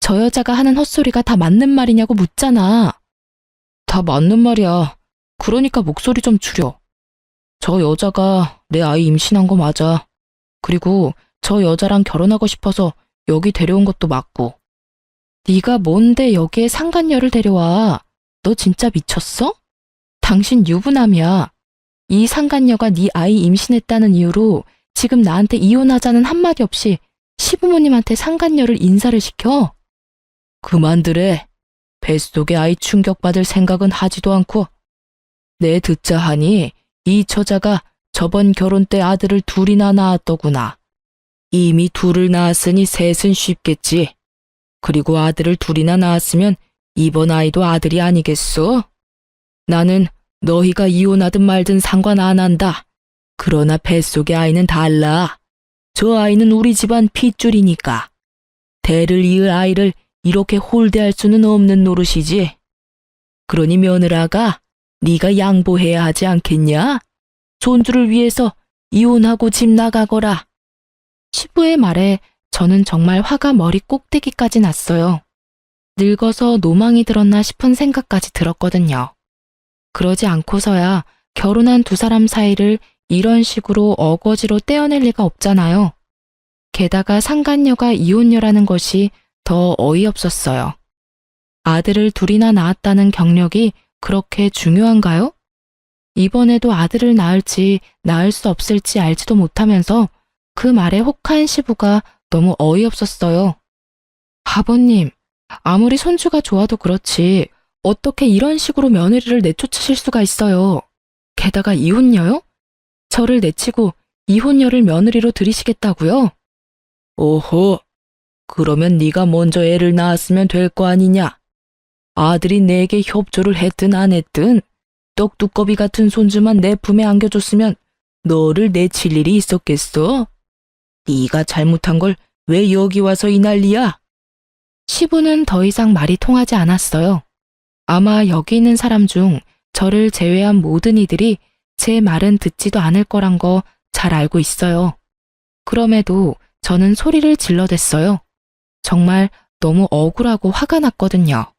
저 여자가 하는 헛소리가 다 맞는 말이냐고 묻잖아. 다 맞는 말이야. 그러니까 목소리 좀 줄여. 저 여자가 내 아이 임신한 거 맞아. 그리고 저 여자랑 결혼하고 싶어서 여기 데려온 것도 맞고. 네가 뭔데 여기에 상간녀를 데려와. 너 진짜 미쳤어? 당신 유부남이야. 이 상간녀가 네 아이 임신했다는 이유로 지금 나한테 이혼하자는 한마디 없이 시부모님한테 상간녀를 인사를 시켜? 그만두래. 뱃속에 아이 충격받을 생각은 하지도 않고. 내 듣자 하니 이 처자가 저번 결혼 때 아들을 둘이나 낳았더구나. 이미 둘을 낳았으니 셋은 쉽겠지. 그리고 아들을 둘이나 낳았으면 이번 아이도 아들이 아니겠소? 나는 너희가 이혼하든 말든 상관 안 한다. 그러나 뱃속의 아이는 달라. 저 아이는 우리 집안 핏줄이니까. 대를 이을 아이를 이렇게 홀대할 수는 없는 노릇이지. 그러니 며느라가 네가 양보해야 하지 않겠냐? 손주를 위해서 이혼하고 집 나가거라. 시부의 말에 저는 정말 화가 머리 꼭대기까지 났어요. 늙어서 노망이 들었나 싶은 생각까지 들었거든요. 그러지 않고서야 결혼한 두 사람 사이를 이런 식으로 어거지로 떼어낼 리가 없잖아요. 게다가 상간녀가 이혼녀라는 것이 더 어이없었어요. 아들을 둘이나 낳았다는 경력이 그렇게 중요한가요? 이번에도 아들을 낳을지 낳을 수 없을지 알지도 못하면서 그 말에 혹한 시부가 너무 어이없었어요. 아버님, 아무리 손주가 좋아도 그렇지 어떻게 이런 식으로 며느리를 내쫓으실 수가 있어요. 게다가 이혼녀요? 저를 내치고 이혼녀를 며느리로 들이시겠다고요? 오호, 그러면 네가 먼저 애를 낳았으면 될 거 아니냐. 아들이 내게 협조를 했든 안 했든 떡두꺼비 같은 손주만 내 품에 안겨줬으면 너를 내칠 일이 있었겠어? 네가 잘못한 걸 왜 여기 와서 이 난리야? 시부는 더 이상 말이 통하지 않았어요. 아마 여기 있는 사람 중 저를 제외한 모든 이들이 제 말은 듣지도 않을 거란 거 잘 알고 있어요. 그럼에도 저는 소리를 질러댔어요. 정말 너무 억울하고 화가 났거든요.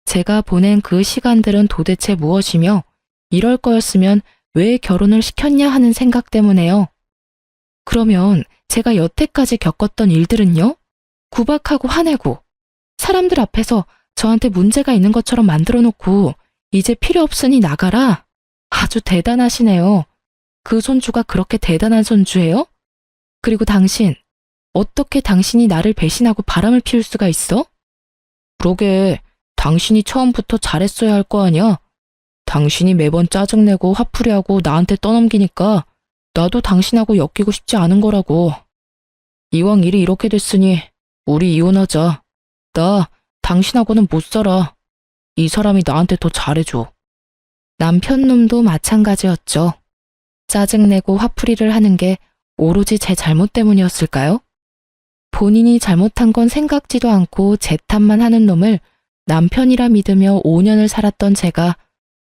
제가 보낸 그 시간들은 도대체 무엇이며 이럴 거였으면 왜 결혼을 시켰냐 하는 생각 때문에요. 그러면 제가 여태까지 겪었던 일들은요? 구박하고 화내고 사람들 앞에서 저한테 문제가 있는 것처럼 만들어 놓고 이제 필요 없으니 나가라. 아주 대단하시네요. 그 손주가 그렇게 대단한 손주예요? 그리고 당신, 어떻게 당신이 나를 배신하고 바람을 피울 수가 있어? 그러게, 당신이 처음부터 잘했어야 할 거 아니야? 당신이 매번 짜증내고 화풀이하고 나한테 떠넘기니까 나도 당신하고 엮이고 싶지 않은 거라고. 이왕 일이 이렇게 됐으니 우리 이혼하자. 나 당신하고는 못 살아. 이 사람이 나한테 더 잘해줘. 남편 놈도 마찬가지였죠. 짜증내고 화풀이를 하는 게 오로지 제 잘못 때문이었을까요? 본인이 잘못한 건 생각지도 않고 제 탓만 하는 놈을 남편이라 믿으며 5년을 살았던 제가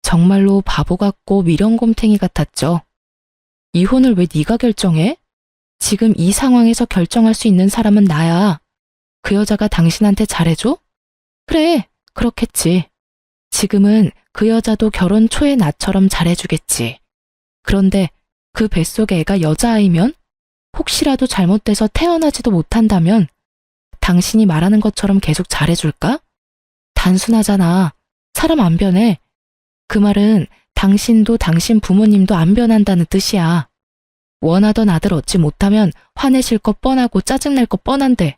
정말로 바보 같고 미련곰탱이 같았죠. 이혼을 왜 네가 결정해? 지금 이 상황에서 결정할 수 있는 사람은 나야. 그 여자가 당신한테 잘해줘? 그래, 그렇겠지. 지금은 그 여자도 결혼 초의 나처럼 잘해주겠지. 그런데 그 뱃속에 애가 여자아이면? 혹시라도 잘못돼서 태어나지도 못한다면 당신이 말하는 것처럼 계속 잘해줄까? 단순하잖아. 사람 안 변해. 그 말은 당신도 당신 부모님도 안 변한다는 뜻이야. 원하던 아들 얻지 못하면 화내실 것 뻔하고 짜증낼 것 뻔한데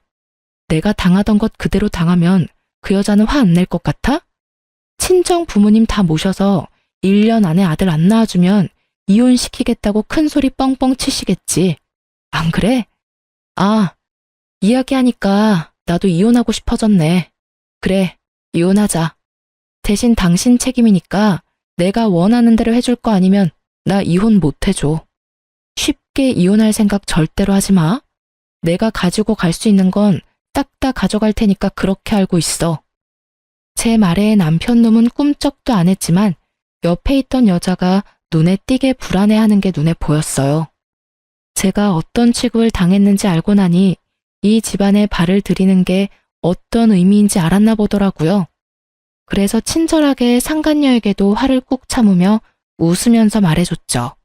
내가 당하던 것 그대로 당하면 그 여자는 화 안 낼 것 같아? 친정 부모님 다 모셔서 1년 안에 아들 안 낳아주면 이혼시키겠다고 큰 소리 뻥뻥 치시겠지. 안 그래? 아, 이야기하니까 나도 이혼하고 싶어졌네. 그래, 이혼하자. 대신 당신 책임이니까 내가 원하는 대로 해줄 거 아니면 나 이혼 못 해줘. 쉽게 이혼할 생각 절대로 하지 마. 내가 가지고 갈 수 있는 건 딱 다 가져갈 테니까 그렇게 알고 있어. 제 말에 남편 놈은 꿈쩍도 안 했지만 옆에 있던 여자가 눈에 띄게 불안해하는 게 눈에 보였어요. 제가 어떤 취급을 당했는지 알고 나니 이 집안에 발을 들이는 게 어떤 의미인지 알았나 보더라고요. 그래서 친절하게 상간녀에게도 화를 꾹 참으며 웃으면서 말해줬죠.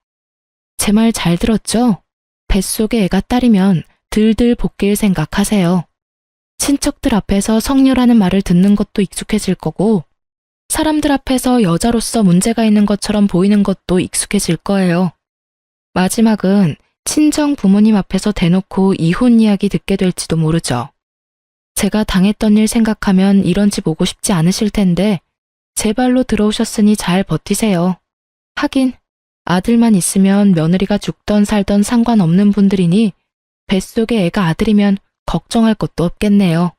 제 말 잘 들었죠? 뱃속에 애가 딸이면 들들 볶일 생각하세요. 친척들 앞에서 성녀라는 말을 듣는 것도 익숙해질 거고 사람들 앞에서 여자로서 문제가 있는 것처럼 보이는 것도 익숙해질 거예요. 마지막은 친정 부모님 앞에서 대놓고 이혼 이야기 듣게 될지도 모르죠. 제가 당했던 일 생각하면 이런 집 오고 싶지 않으실 텐데 제 발로 들어오셨으니 잘 버티세요. 하긴 아들만 있으면 며느리가 죽던 살던 상관없는 분들이니 뱃속에 애가 아들이면 걱정할 것도 없겠네요.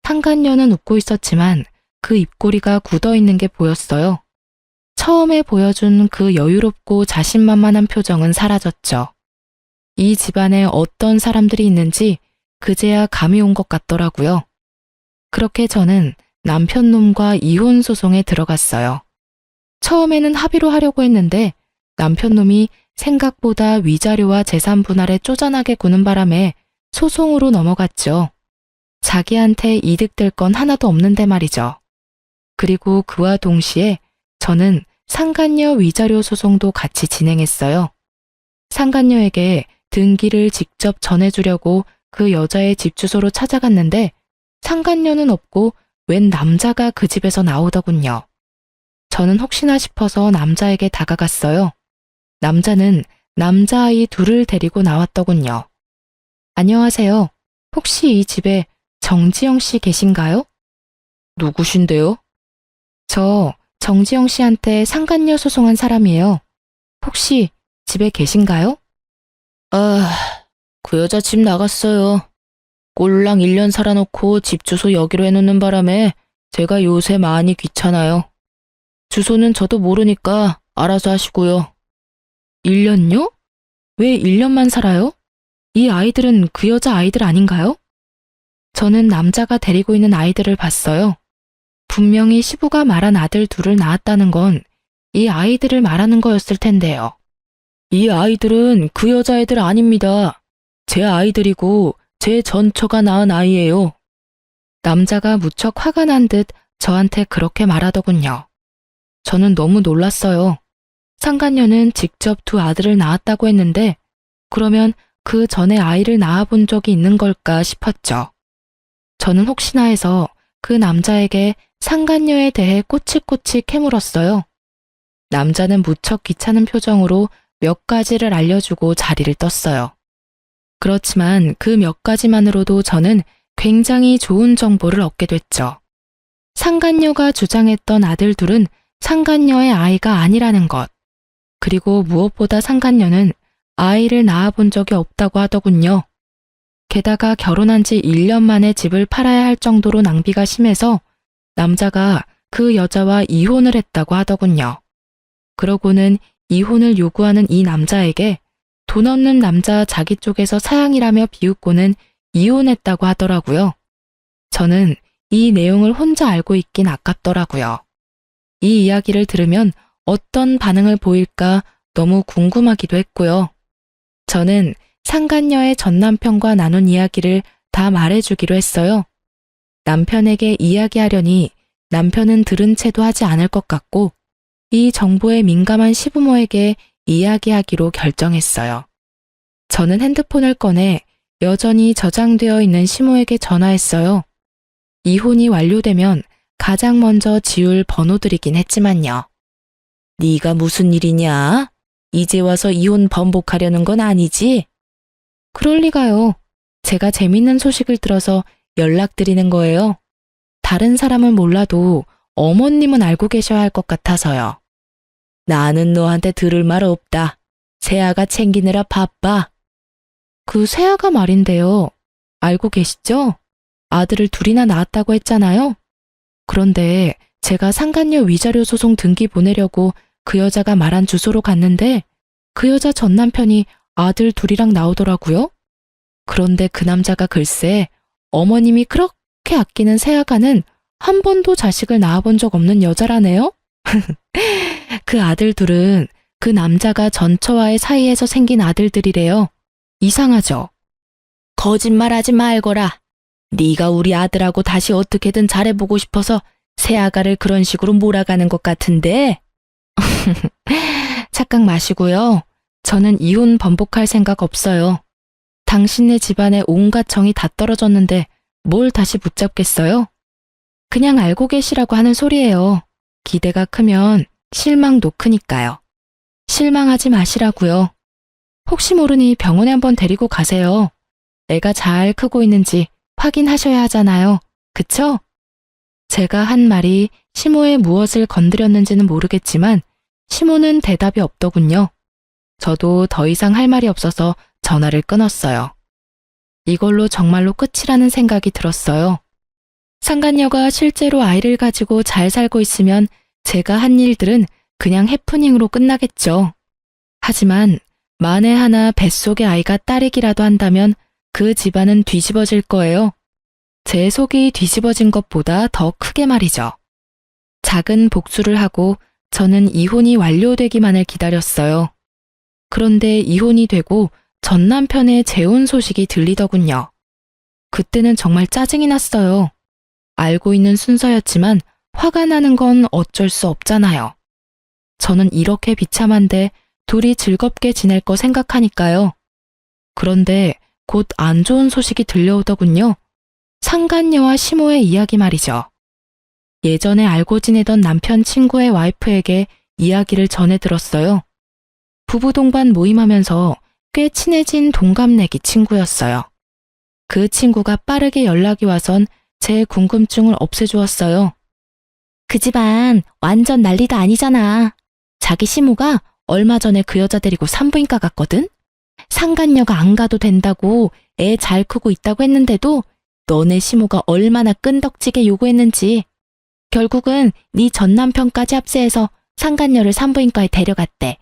상간녀는 웃고 있었지만 그 입꼬리가 굳어있는 게 보였어요. 처음에 보여준 그 여유롭고 자신만만한 표정은 사라졌죠. 이 집안에 어떤 사람들이 있는지 그제야 감이 온 것 같더라고요. 그렇게 저는 남편 놈과 이혼 소송에 들어갔어요. 처음에는 합의로 하려고 했는데 남편 놈이 생각보다 위자료와 재산 분할에 쪼잔하게 구는 바람에 소송으로 넘어갔죠. 자기한테 이득될 건 하나도 없는데 말이죠. 그리고 그와 동시에 저는 상간녀 위자료 소송도 같이 진행했어요. 상간녀에게 등기를 직접 전해주려고 그 여자의 집 주소로 찾아갔는데 상간녀는 없고 웬 남자가 그 집에서 나오더군요. 저는 혹시나 싶어서 남자에게 다가갔어요. 남자는 남자아이 둘을 데리고 나왔더군요. 안녕하세요. 혹시 이 집에 정지영 씨 계신가요? 누구신데요? 저 정지영 씨한테 상간녀 소송한 사람이에요. 혹시 집에 계신가요? 그 여자 집 나갔어요. 꼴랑 1년 살아놓고 집 주소 여기로 해놓는 바람에 제가 요새 많이 귀찮아요. 주소는 저도 모르니까 알아서 하시고요. 1년요? 왜 1년만 살아요? 이 아이들은 그 여자 아이들 아닌가요? 저는 남자가 데리고 있는 아이들을 봤어요. 분명히 시부가 말한 아들 둘을 낳았다는 건 이 아이들을 말하는 거였을 텐데요. 이 아이들은 그 여자애들 아닙니다. 제 아이들이고 제 전처가 낳은 아이예요. 남자가 무척 화가 난 듯 저한테 그렇게 말하더군요. 저는 너무 놀랐어요. 상간녀는 직접 두 아들을 낳았다고 했는데 그러면 그 전에 아이를 낳아본 적이 있는 걸까 싶었죠. 저는 혹시나 해서 그 남자에게 상간녀에 대해 꼬치꼬치 캐물었어요. 남자는 무척 귀찮은 표정으로 몇 가지를 알려주고 자리를 떴어요. 그렇지만 그 몇 가지만으로도 저는 굉장히 좋은 정보를 얻게 됐죠. 상간녀가 주장했던 아들 둘은 상간녀의 아이가 아니라는 것. 그리고 무엇보다 상간녀는 아이를 낳아본 적이 없다고 하더군요. 게다가 결혼한 지 1년 만에 집을 팔아야 할 정도로 낭비가 심해서 남자가 그 여자와 이혼을 했다고 하더군요. 그러고는 이혼을 요구하는 이 남자에게 돈 없는 남자 자기 쪽에서 사양이라며 비웃고는 이혼했다고 하더라고요. 저는 이 내용을 혼자 알고 있긴 아깝더라고요. 이 이야기를 들으면 어떤 반응을 보일까 너무 궁금하기도 했고요. 저는 상간녀의 전 남편과 나눈 이야기를 다 말해주기로 했어요. 남편에게 이야기하려니 남편은 들은 채도 하지 않을 것 같고 이 정보에 민감한 시부모에게 이야기하기로 결정했어요. 저는 핸드폰을 꺼내 여전히 저장되어 있는 시모에게 전화했어요. 이혼이 완료되면 가장 먼저 지울 번호들이긴 했지만요. 네가 무슨 일이냐? 이제 와서 이혼 번복하려는 건 아니지? 그럴 리가요. 제가 재밌는 소식을 들어서 연락드리는 거예요. 다른 사람은 몰라도 어머님은 알고 계셔야 할 것 같아서요. 나는 너한테 들을 말 없다. 세아가 챙기느라 바빠. 그 세아가 말인데요. 알고 계시죠? 아들을 둘이나 낳았다고 했잖아요. 그런데 제가 상간녀 위자료 소송 등기 보내려고 그 여자가 말한 주소로 갔는데 그 여자 전 남편이 아들 둘이랑 나오더라고요. 그런데 그 남자가 글쎄 어머님이 그렇게 아끼는 세아가는 한 번도 자식을 낳아본 적 없는 여자라네요. 그 아들 둘은 그 남자가 전처와의 사이에서 생긴 아들들이래요. 이상하죠? 거짓말하지 말거라. 네가 우리 아들하고 다시 어떻게든 잘해보고 싶어서 새아가를 그런 식으로 몰아가는 것 같은데. 착각 마시고요. 저는 이혼 번복할 생각 없어요. 당신네 집안에 온갖 정이 다 떨어졌는데 뭘 다시 붙잡겠어요? 그냥 알고 계시라고 하는 소리예요. 기대가 크면 실망도 크니까요. 실망하지 마시라고요. 혹시 모르니 병원에 한번 데리고 가세요. 애가 잘 크고 있는지 확인하셔야 하잖아요. 그쵸? 제가 한 말이 시모의 무엇을 건드렸는지는 모르겠지만 시모는 대답이 없더군요. 저도 더 이상 할 말이 없어서 전화를 끊었어요. 이걸로 정말로 끝이라는 생각이 들었어요. 상간녀가 실제로 아이를 가지고 잘 살고 있으면 제가 한 일들은 그냥 해프닝으로 끝나겠죠. 하지만 만에 하나 뱃속의 아이가 딸이기라도 한다면 그 집안은 뒤집어질 거예요. 제 속이 뒤집어진 것보다 더 크게 말이죠. 작은 복수를 하고 저는 이혼이 완료되기만을 기다렸어요. 그런데 이혼이 되고 전 남편의 재혼 소식이 들리더군요. 그때는 정말 짜증이 났어요. 알고 있는 순서였지만 화가 나는 건 어쩔 수 없잖아요. 저는 이렇게 비참한데 둘이 즐겁게 지낼 거 생각하니까요. 그런데 곧 안 좋은 소식이 들려오더군요. 상간녀와 시모의 이야기 말이죠. 예전에 알고 지내던 남편 친구의 와이프에게 이야기를 전해 들었어요. 부부 동반 모임하면서 꽤 친해진 동갑내기 친구였어요. 그 친구가 빠르게 연락이 와선 제 궁금증을 없애주었어요. 그 집안 완전 난리도 아니잖아. 자기 시모가 얼마 전에 그 여자 데리고 산부인과 갔거든? 상간녀가 안 가도 된다고 애 잘 크고 있다고 했는데도 너네 시모가 얼마나 끈덕지게 요구했는지. 결국은 네 전 남편까지 합세해서 상간녀를 산부인과에 데려갔대.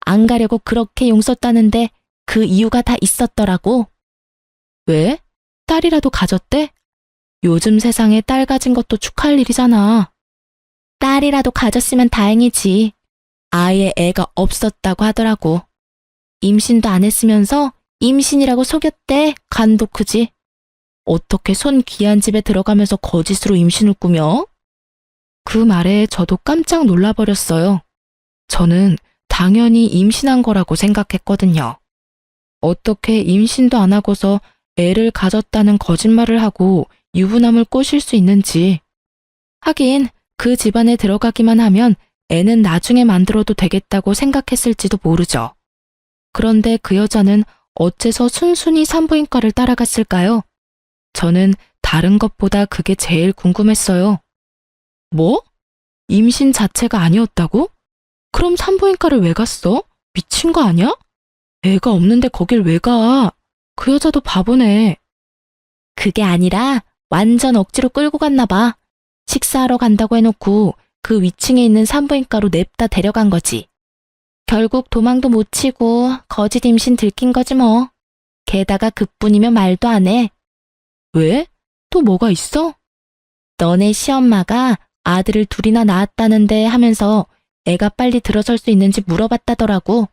안 가려고 그렇게 용썼다는데 그 이유가 다 있었더라고. 왜? 딸이라도 가졌대? 요즘 세상에 딸 가진 것도 축하할 일이잖아. 딸이라도 가졌으면 다행이지. 아예 애가 없었다고 하더라고. 임신도 안 했으면서 임신이라고 속였대. 간도 크지. 어떻게 손 귀한 집에 들어가면서 거짓으로 임신을 꾸며? 그 말에 저도 깜짝 놀라버렸어요. 저는 당연히 임신한 거라고 생각했거든요. 어떻게 임신도 안 하고서 애를 가졌다는 거짓말을 하고 유부남을 꼬실 수 있는지. 하긴 그 집안에 들어가기만 하면 애는 나중에 만들어도 되겠다고 생각했을지도 모르죠. 그런데 그 여자는 어째서 순순히 산부인과를 따라갔을까요? 저는 다른 것보다 그게 제일 궁금했어요. 뭐? 임신 자체가 아니었다고? 그럼 산부인과를 왜 갔어? 미친 거 아니야? 애가 없는데 거길 왜 가? 그 여자도 바보네. 그게 아니라 완전 억지로 끌고 갔나 봐. 식사하러 간다고 해놓고 그 위층에 있는 산부인과로 냅다 데려간 거지. 결국 도망도 못 치고 거짓 임신 들킨 거지 뭐. 게다가 그뿐이면 말도 안 해. 왜? 또 뭐가 있어? 너네 시엄마가 아들을 둘이나 낳았다는데 하면서 애가 빨리 들어설 수 있는지 물어봤다더라고.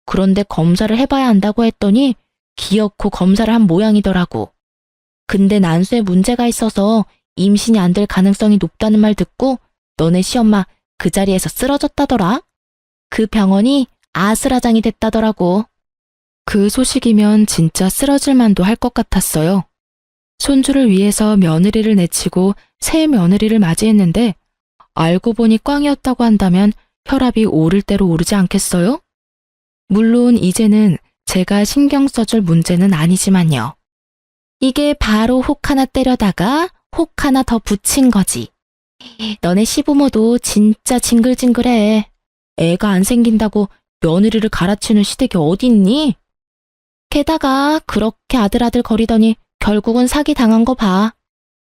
그런데 검사를 해봐야 한다고 했더니 기어코 검사를 한 모양이더라고. 근데 난수에 문제가 있어서 임신이 안 될 가능성이 높다는 말 듣고 너네 시엄마 그 자리에서 쓰러졌다더라. 그 병원이 아수라장이 됐다더라고. 그 소식이면 진짜 쓰러질 만도 할 것 같았어요. 손주를 위해서 며느리를 내치고 새 며느리를 맞이했는데 알고 보니 꽝이었다고 한다면 혈압이 오를 대로 오르지 않겠어요? 물론 이제는 제가 신경 써줄 문제는 아니지만요. 이게 바로 혹 하나 때려다가 혹 하나 더 붙인 거지. 너네 시부모도 진짜 징글징글해. 애가 안 생긴다고 며느리를 갈아치우는 시댁이 어딨니? 게다가 그렇게 아들아들 거리더니 결국은 사기 당한 거 봐.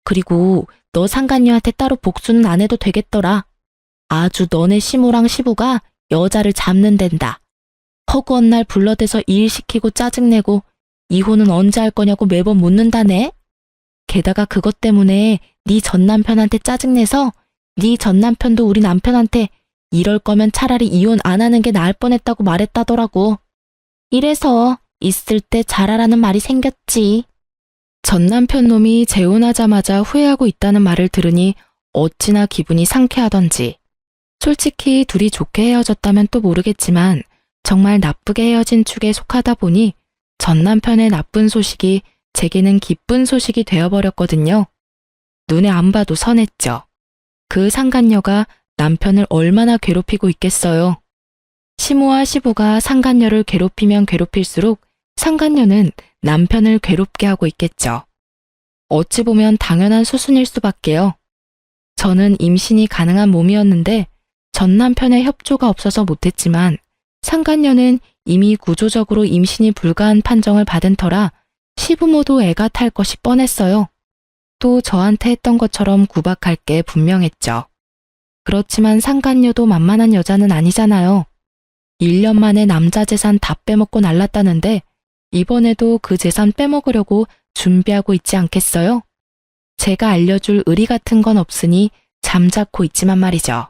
그리고 너 상간녀한테 따로 복수는 안 해도 되겠더라. 아주 너네 시모랑 시부가 여자를 잡는 덴다. 허구한 날 불러대서 일 시키고 짜증내고 이혼은 언제 할 거냐고 매번 묻는다네. 게다가 그것 때문에 네 전 남편한테 짜증내서 네 전 남편도 우리 남편한테 이럴 거면 차라리 이혼 안 하는 게 나을 뻔했다고 말했다더라고. 이래서 있을 때 잘하라는 말이 생겼지. 전 남편 놈이 재혼하자마자 후회하고 있다는 말을 들으니 어찌나 기분이 상쾌하던지. 솔직히 둘이 좋게 헤어졌다면 또 모르겠지만 정말 나쁘게 헤어진 축에 속하다 보니 전 남편의 나쁜 소식이 제게는 기쁜 소식이 되어버렸거든요. 눈에 안 봐도 선했죠. 그 상간녀가 남편을 얼마나 괴롭히고 있겠어요. 시모와 시부가 상간녀를 괴롭히면 괴롭힐수록 상간녀는 남편을 괴롭게 하고 있겠죠. 어찌 보면 당연한 수순일 수밖에요. 저는 임신이 가능한 몸이었는데 전 남편의 협조가 없어서 못했지만 상간녀는 이미 구조적으로 임신이 불가한 판정을 받은 터라 시부모도 애가 탈 것이 뻔했어요. 또 저한테 했던 것처럼 구박할 게 분명했죠. 그렇지만 상간녀도 만만한 여자는 아니잖아요. 1년 만에 남자 재산 다 빼먹고 날랐다는데 이번에도 그 재산 빼먹으려고 준비하고 있지 않겠어요? 제가 알려줄 의리 같은 건 없으니 잠자코 있지만 말이죠.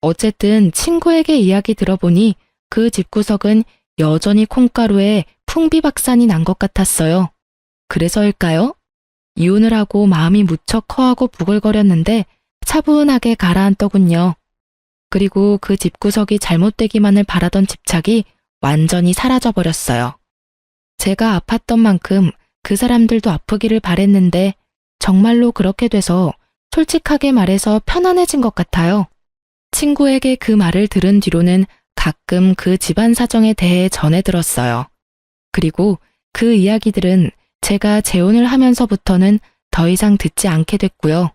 어쨌든 친구에게 이야기 들어보니 그 집구석은 여전히 콩가루에 풍비박산이 난 것 같았어요. 그래서일까요? 이혼을 하고 마음이 무척 허하고 부글거렸는데 차분하게 가라앉더군요. 그리고 그 집구석이 잘못되기만을 바라던 집착이 완전히 사라져버렸어요. 제가 아팠던 만큼 그 사람들도 아프기를 바랬는데 정말로 그렇게 돼서 솔직하게 말해서 편안해진 것 같아요. 친구에게 그 말을 들은 뒤로는 가끔 그 집안 사정에 대해 전해 들었어요. 그리고 그 이야기들은 제가 재혼을 하면서부터는 더 이상 듣지 않게 됐고요.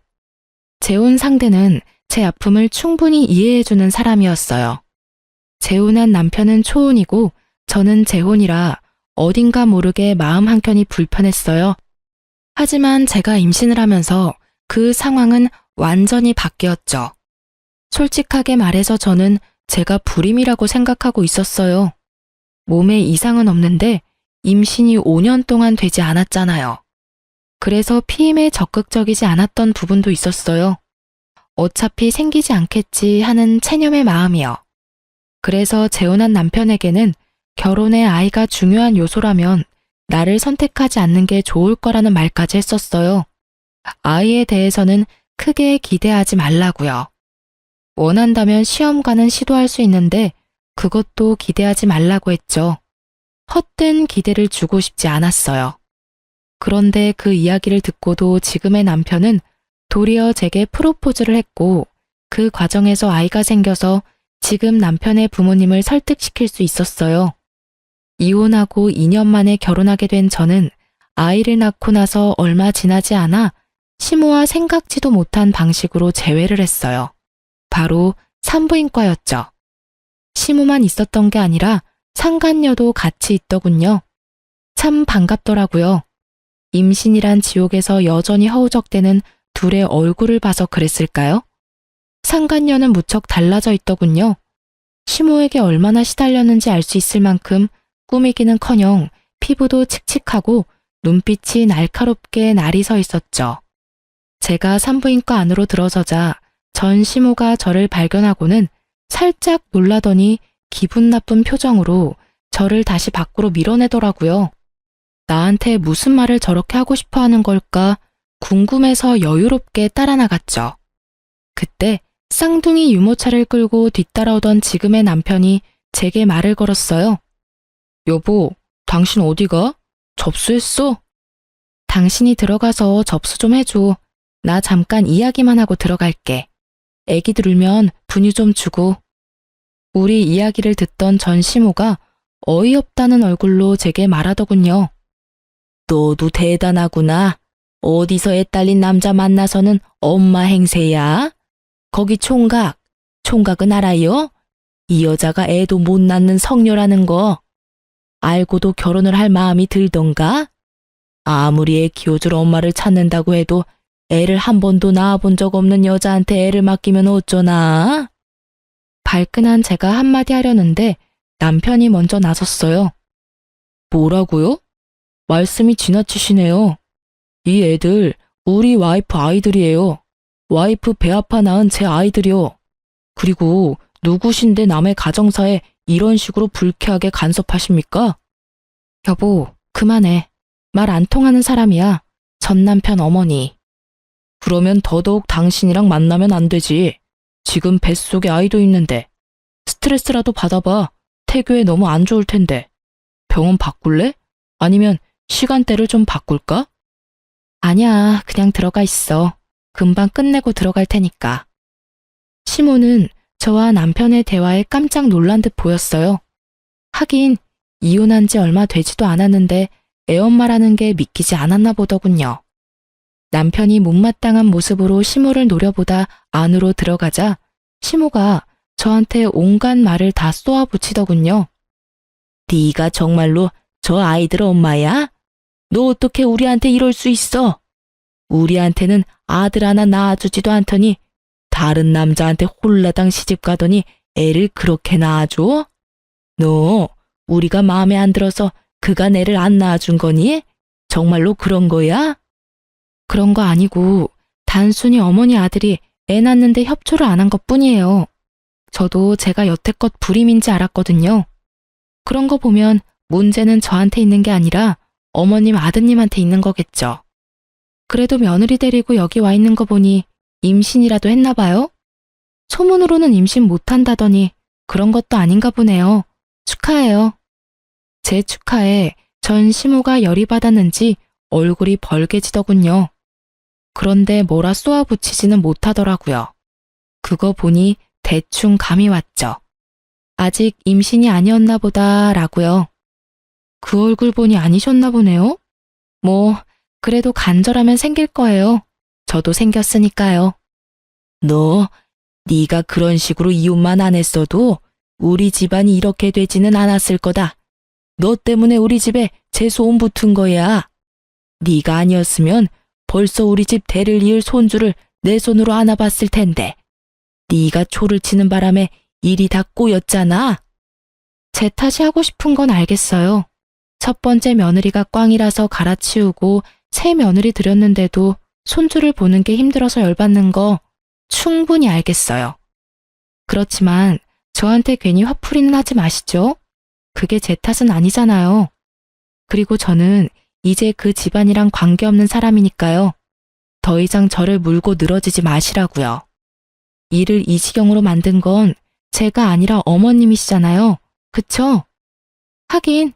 재혼 상대는 제 아픔을 충분히 이해해주는 사람이었어요. 재혼한 남편은 초혼이고 저는 재혼이라 어딘가 모르게 마음 한켠이 불편했어요. 하지만 제가 임신을 하면서 그 상황은 완전히 바뀌었죠. 솔직하게 말해서 저는 제가 불임이라고 생각하고 있었어요. 몸에 이상은 없는데 임신이 5년 동안 되지 않았잖아요. 그래서 피임에 적극적이지 않았던 부분도 있었어요. 어차피 생기지 않겠지 하는 체념의 마음이요. 그래서 재혼한 남편에게는 결혼에 아이가 중요한 요소라면 나를 선택하지 않는 게 좋을 거라는 말까지 했었어요. 아이에 대해서는 크게 기대하지 말라고요. 원한다면 시험관은 시도할 수 있는데 그것도 기대하지 말라고 했죠. 헛된 기대를 주고 싶지 않았어요. 그런데 그 이야기를 듣고도 지금의 남편은 도리어 제게 프로포즈를 했고 그 과정에서 아이가 생겨서 지금 남편의 부모님을 설득시킬 수 있었어요. 이혼하고 2년 만에 결혼하게 된 저는 아이를 낳고 나서 얼마 지나지 않아 시모와 생각지도 못한 방식으로 재회를 했어요. 바로 산부인과였죠. 시모만 있었던 게 아니라 상간녀도 같이 있더군요. 참 반갑더라고요. 임신이란 지옥에서 여전히 허우적대는 둘의 얼굴을 봐서 그랬을까요? 상간녀는 무척 달라져 있더군요. 시모에게 얼마나 시달렸는지 알 수 있을 만큼 꾸미기는커녕 피부도 칙칙하고 눈빛이 날카롭게 날이 서 있었죠. 제가 산부인과 안으로 들어서자 전 시모가 저를 발견하고는 살짝 놀라더니 기분 나쁜 표정으로 저를 다시 밖으로 밀어내더라고요. 나한테 무슨 말을 저렇게 하고 싶어 하는 걸까 궁금해서 여유롭게 따라 나갔죠. 그때 쌍둥이 유모차를 끌고 뒤따라오던 지금의 남편이 제게 말을 걸었어요. 여보, 당신 어디가? 접수했어? 당신이 들어가서 접수 좀 해줘. 나 잠깐 이야기만 하고 들어갈게. 애기들 울면 분유 좀 주고. 우리 이야기를 듣던 전 시모가 어이없다는 얼굴로 제게 말하더군요. 너도 대단하구나. 어디서 애 딸린 남자 만나서는 엄마 행세야? 거기 총각, 총각은 알아요? 이 여자가 애도 못 낳는 성녀라는 거. 알고도 결혼을 할 마음이 들던가? 아무리 애 키워줄 엄마를 찾는다고 해도 애를 한 번도 낳아본 적 없는 여자한테 애를 맡기면 어쩌나? 발끈한 제가 한마디 하려는데 남편이 먼저 나섰어요. 뭐라고요? 말씀이 지나치시네요. 이 애들 우리 와이프 아이들이에요. 와이프 배 아파 낳은 제 아이들이요. 그리고 누구신데 남의 가정사에 이런 식으로 불쾌하게 간섭하십니까? 여보, 그만해. 말 안 통하는 사람이야. 전 남편 어머니. 그러면 더더욱 당신이랑 만나면 안 되지. 지금 뱃속에 아이도 있는데. 스트레스라도 받아봐. 태교에 너무 안 좋을 텐데. 병원 바꿀래? 아니면 시간대를 좀 바꿀까? 아니야, 그냥 들어가 있어. 금방 끝내고 들어갈 테니까. 시모는 저와 남편의 대화에 깜짝 놀란 듯 보였어요. 하긴 이혼한 지 얼마 되지도 않았는데 애엄마라는 게 믿기지 않았나 보더군요. 남편이 못마땅한 모습으로 시모를 노려보다 안으로 들어가자 시모가 저한테 온갖 말을 다 쏘아붙이더군요. 네가 정말로 저 아이들 엄마야? 너 어떻게 우리한테 이럴 수 있어? 우리한테는 아들 하나 낳아주지도 않더니 다른 남자한테 홀라당 시집 가더니 애를 그렇게 낳아줘? 너 우리가 마음에 안 들어서 그간 애를 안 낳아준 거니? 정말로 그런 거야? 그런 거 아니고 단순히 어머니 아들이 애 낳는데 협조를 안 한 것뿐이에요. 저도 제가 여태껏 불임인지 알았거든요. 그런 거 보면 문제는 저한테 있는 게 아니라 어머님 아드님한테 있는 거겠죠. 그래도 며느리 데리고 여기 와 있는 거 보니 임신이라도 했나 봐요? 소문으로는 임신 못한다더니 그런 것도 아닌가 보네요. 축하해요. 제 축하에 전 시모가 열이 받았는지 얼굴이 벌개지더군요. 그런데 뭐라 쏘아붙이지는 못하더라고요. 그거 보니 대충 감이 왔죠. 아직 임신이 아니었나 보다라고요. 그 얼굴 보니 아니셨나 보네요. 뭐 그래도 간절하면 생길 거예요. 저도 생겼으니까요. 네가 그런 식으로 이혼만 안 했어도 우리 집안이 이렇게 되지는 않았을 거다. 너 때문에 우리 집에 재소음 붙은 거야. 네가 아니었으면 벌써 우리 집 대를 이을 손주를 내 손으로 안아봤을 텐데. 네가 초를 치는 바람에 일이 다 꼬였잖아. 제 탓이 하고 싶은 건 알겠어요. 첫 번째 며느리가 꽝이라서 갈아치우고 새 며느리 들였는데도 손주를 보는 게 힘들어서 열받는 거 충분히 알겠어요. 그렇지만 저한테 괜히 화풀이는 하지 마시죠. 그게 제 탓은 아니잖아요. 그리고 저는 이제 그 집안이랑 관계없는 사람이니까요. 더 이상 저를 물고 늘어지지 마시라고요. 일을 이 지경으로 만든 건 제가 아니라 어머님이시잖아요. 그쵸? 하긴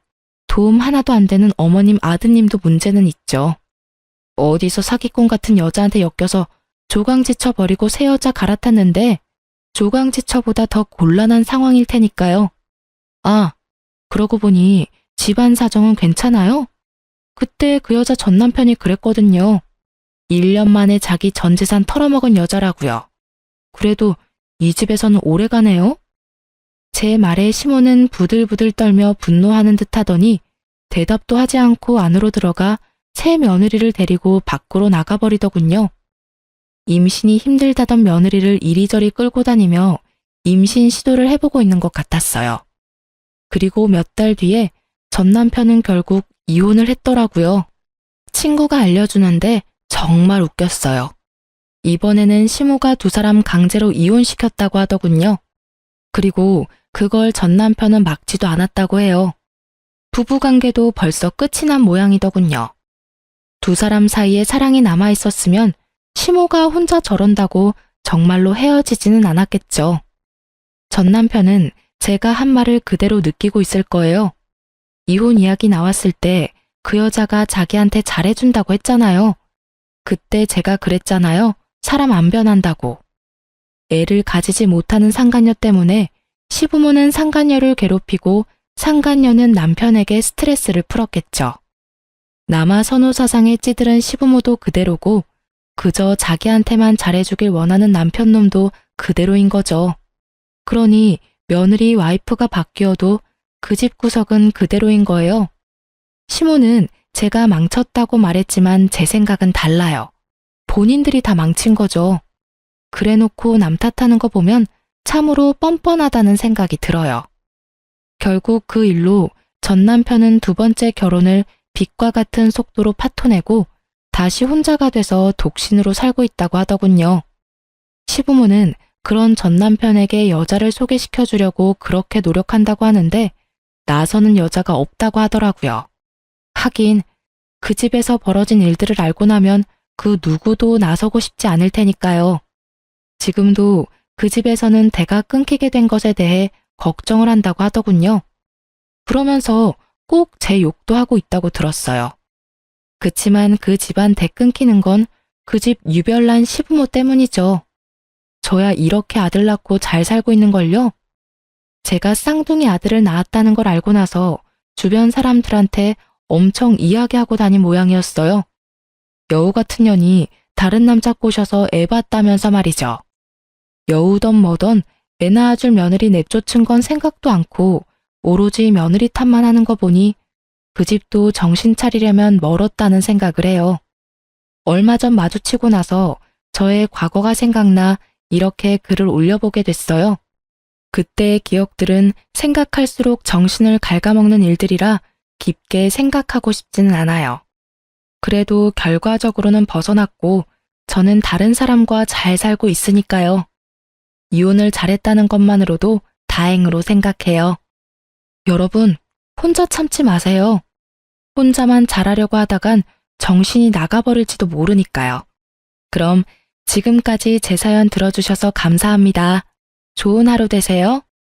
도움 하나도 안 되는 어머님 아드님도 문제는 있죠. 어디서 사기꾼 같은 여자한테 엮여서 조강지처 버리고 새 여자 갈아탔는데 조강지처보다 더 곤란한 상황일 테니까요. 아, 그러고 보니 집안 사정은 괜찮아요? 그때 그 여자 전 남편이 그랬거든요. 1년 만에 자기 전 재산 털어먹은 여자라고요. 그래도 이 집에서는 오래 가네요. 제 말에 시모는 부들부들 떨며 분노하는 듯 하더니 대답도 하지 않고 안으로 들어가 새 며느리를 데리고 밖으로 나가버리더군요. 임신이 힘들다던 며느리를 이리저리 끌고 다니며 임신 시도를 해보고 있는 것 같았어요. 그리고 몇 달 뒤에 전 남편은 결국 이혼을 했더라고요. 친구가 알려주는데 정말 웃겼어요. 이번에는 시모가 두 사람 강제로 이혼시켰다고 하더군요. 그리고 그걸 전 남편은 막지도 않았다고 해요. 부부관계도 벌써 끝이 난 모양이더군요. 두 사람 사이에 사랑이 남아있었으면 시모가 혼자 저런다고 정말로 헤어지지는 않았겠죠. 전 남편은 제가 한 말을 그대로 느끼고 있을 거예요. 이혼 이야기 나왔을 때 그 여자가 자기한테 잘해준다고 했잖아요. 그때 제가 그랬잖아요. 사람 안 변한다고. 애를 가지지 못하는 상간녀 때문에 시부모는 상간녀를 괴롭히고 상간녀는 남편에게 스트레스를 풀었겠죠. 남아 선호사상에 찌들은 시부모도 그대로고 그저 자기한테만 잘해주길 원하는 남편놈도 그대로인 거죠. 그러니 며느리 와이프가 바뀌어도 그 집 구석은 그대로인 거예요. 시모는 제가 망쳤다고 말했지만 제 생각은 달라요. 본인들이 다 망친 거죠. 그래놓고 남 탓하는 거 보면 참으로 뻔뻔하다는 생각이 들어요. 결국 그 일로 전 남편은 두 번째 결혼을 빛과 같은 속도로 파토내고 다시 혼자가 돼서 독신으로 살고 있다고 하더군요. 시부모는 그런 전 남편에게 여자를 소개시켜주려고 그렇게 노력한다고 하는데 나서는 여자가 없다고 하더라고요. 하긴 그 집에서 벌어진 일들을 알고 나면 그 누구도 나서고 싶지 않을 테니까요. 지금도 그 집에서는 대가 끊기게 된 것에 대해 걱정을 한다고 하더군요. 그러면서 꼭 제 욕도 하고 있다고 들었어요. 그치만 그 집안 대 끊기는 건 그 집 유별난 시부모 때문이죠. 저야 이렇게 아들 낳고 잘 살고 있는걸요? 제가 쌍둥이 아들을 낳았다는 걸 알고 나서 주변 사람들한테 엄청 이야기하고 다닌 모양이었어요. 여우 같은 년이 다른 남자 꼬셔서 애 봤다면서 말이죠. 여우던 뭐던 애 낳아줄 며느리 내쫓은 건 생각도 않고 오로지 며느리 탓만 하는 거 보니 그 집도 정신 차리려면 멀었다는 생각을 해요. 얼마 전 마주치고 나서 저의 과거가 생각나 이렇게 글을 올려보게 됐어요. 그때의 기억들은 생각할수록 정신을 갉아먹는 일들이라 깊게 생각하고 싶지는 않아요. 그래도 결과적으로는 벗어났고 저는 다른 사람과 잘 살고 있으니까요. 이혼을 잘했다는 것만으로도 다행으로 생각해요. 여러분, 혼자 참지 마세요. 혼자만 잘하려고 하다간 정신이 나가버릴지도 모르니까요. 그럼 지금까지 제 사연 들어주셔서 감사합니다. 좋은 하루 되세요.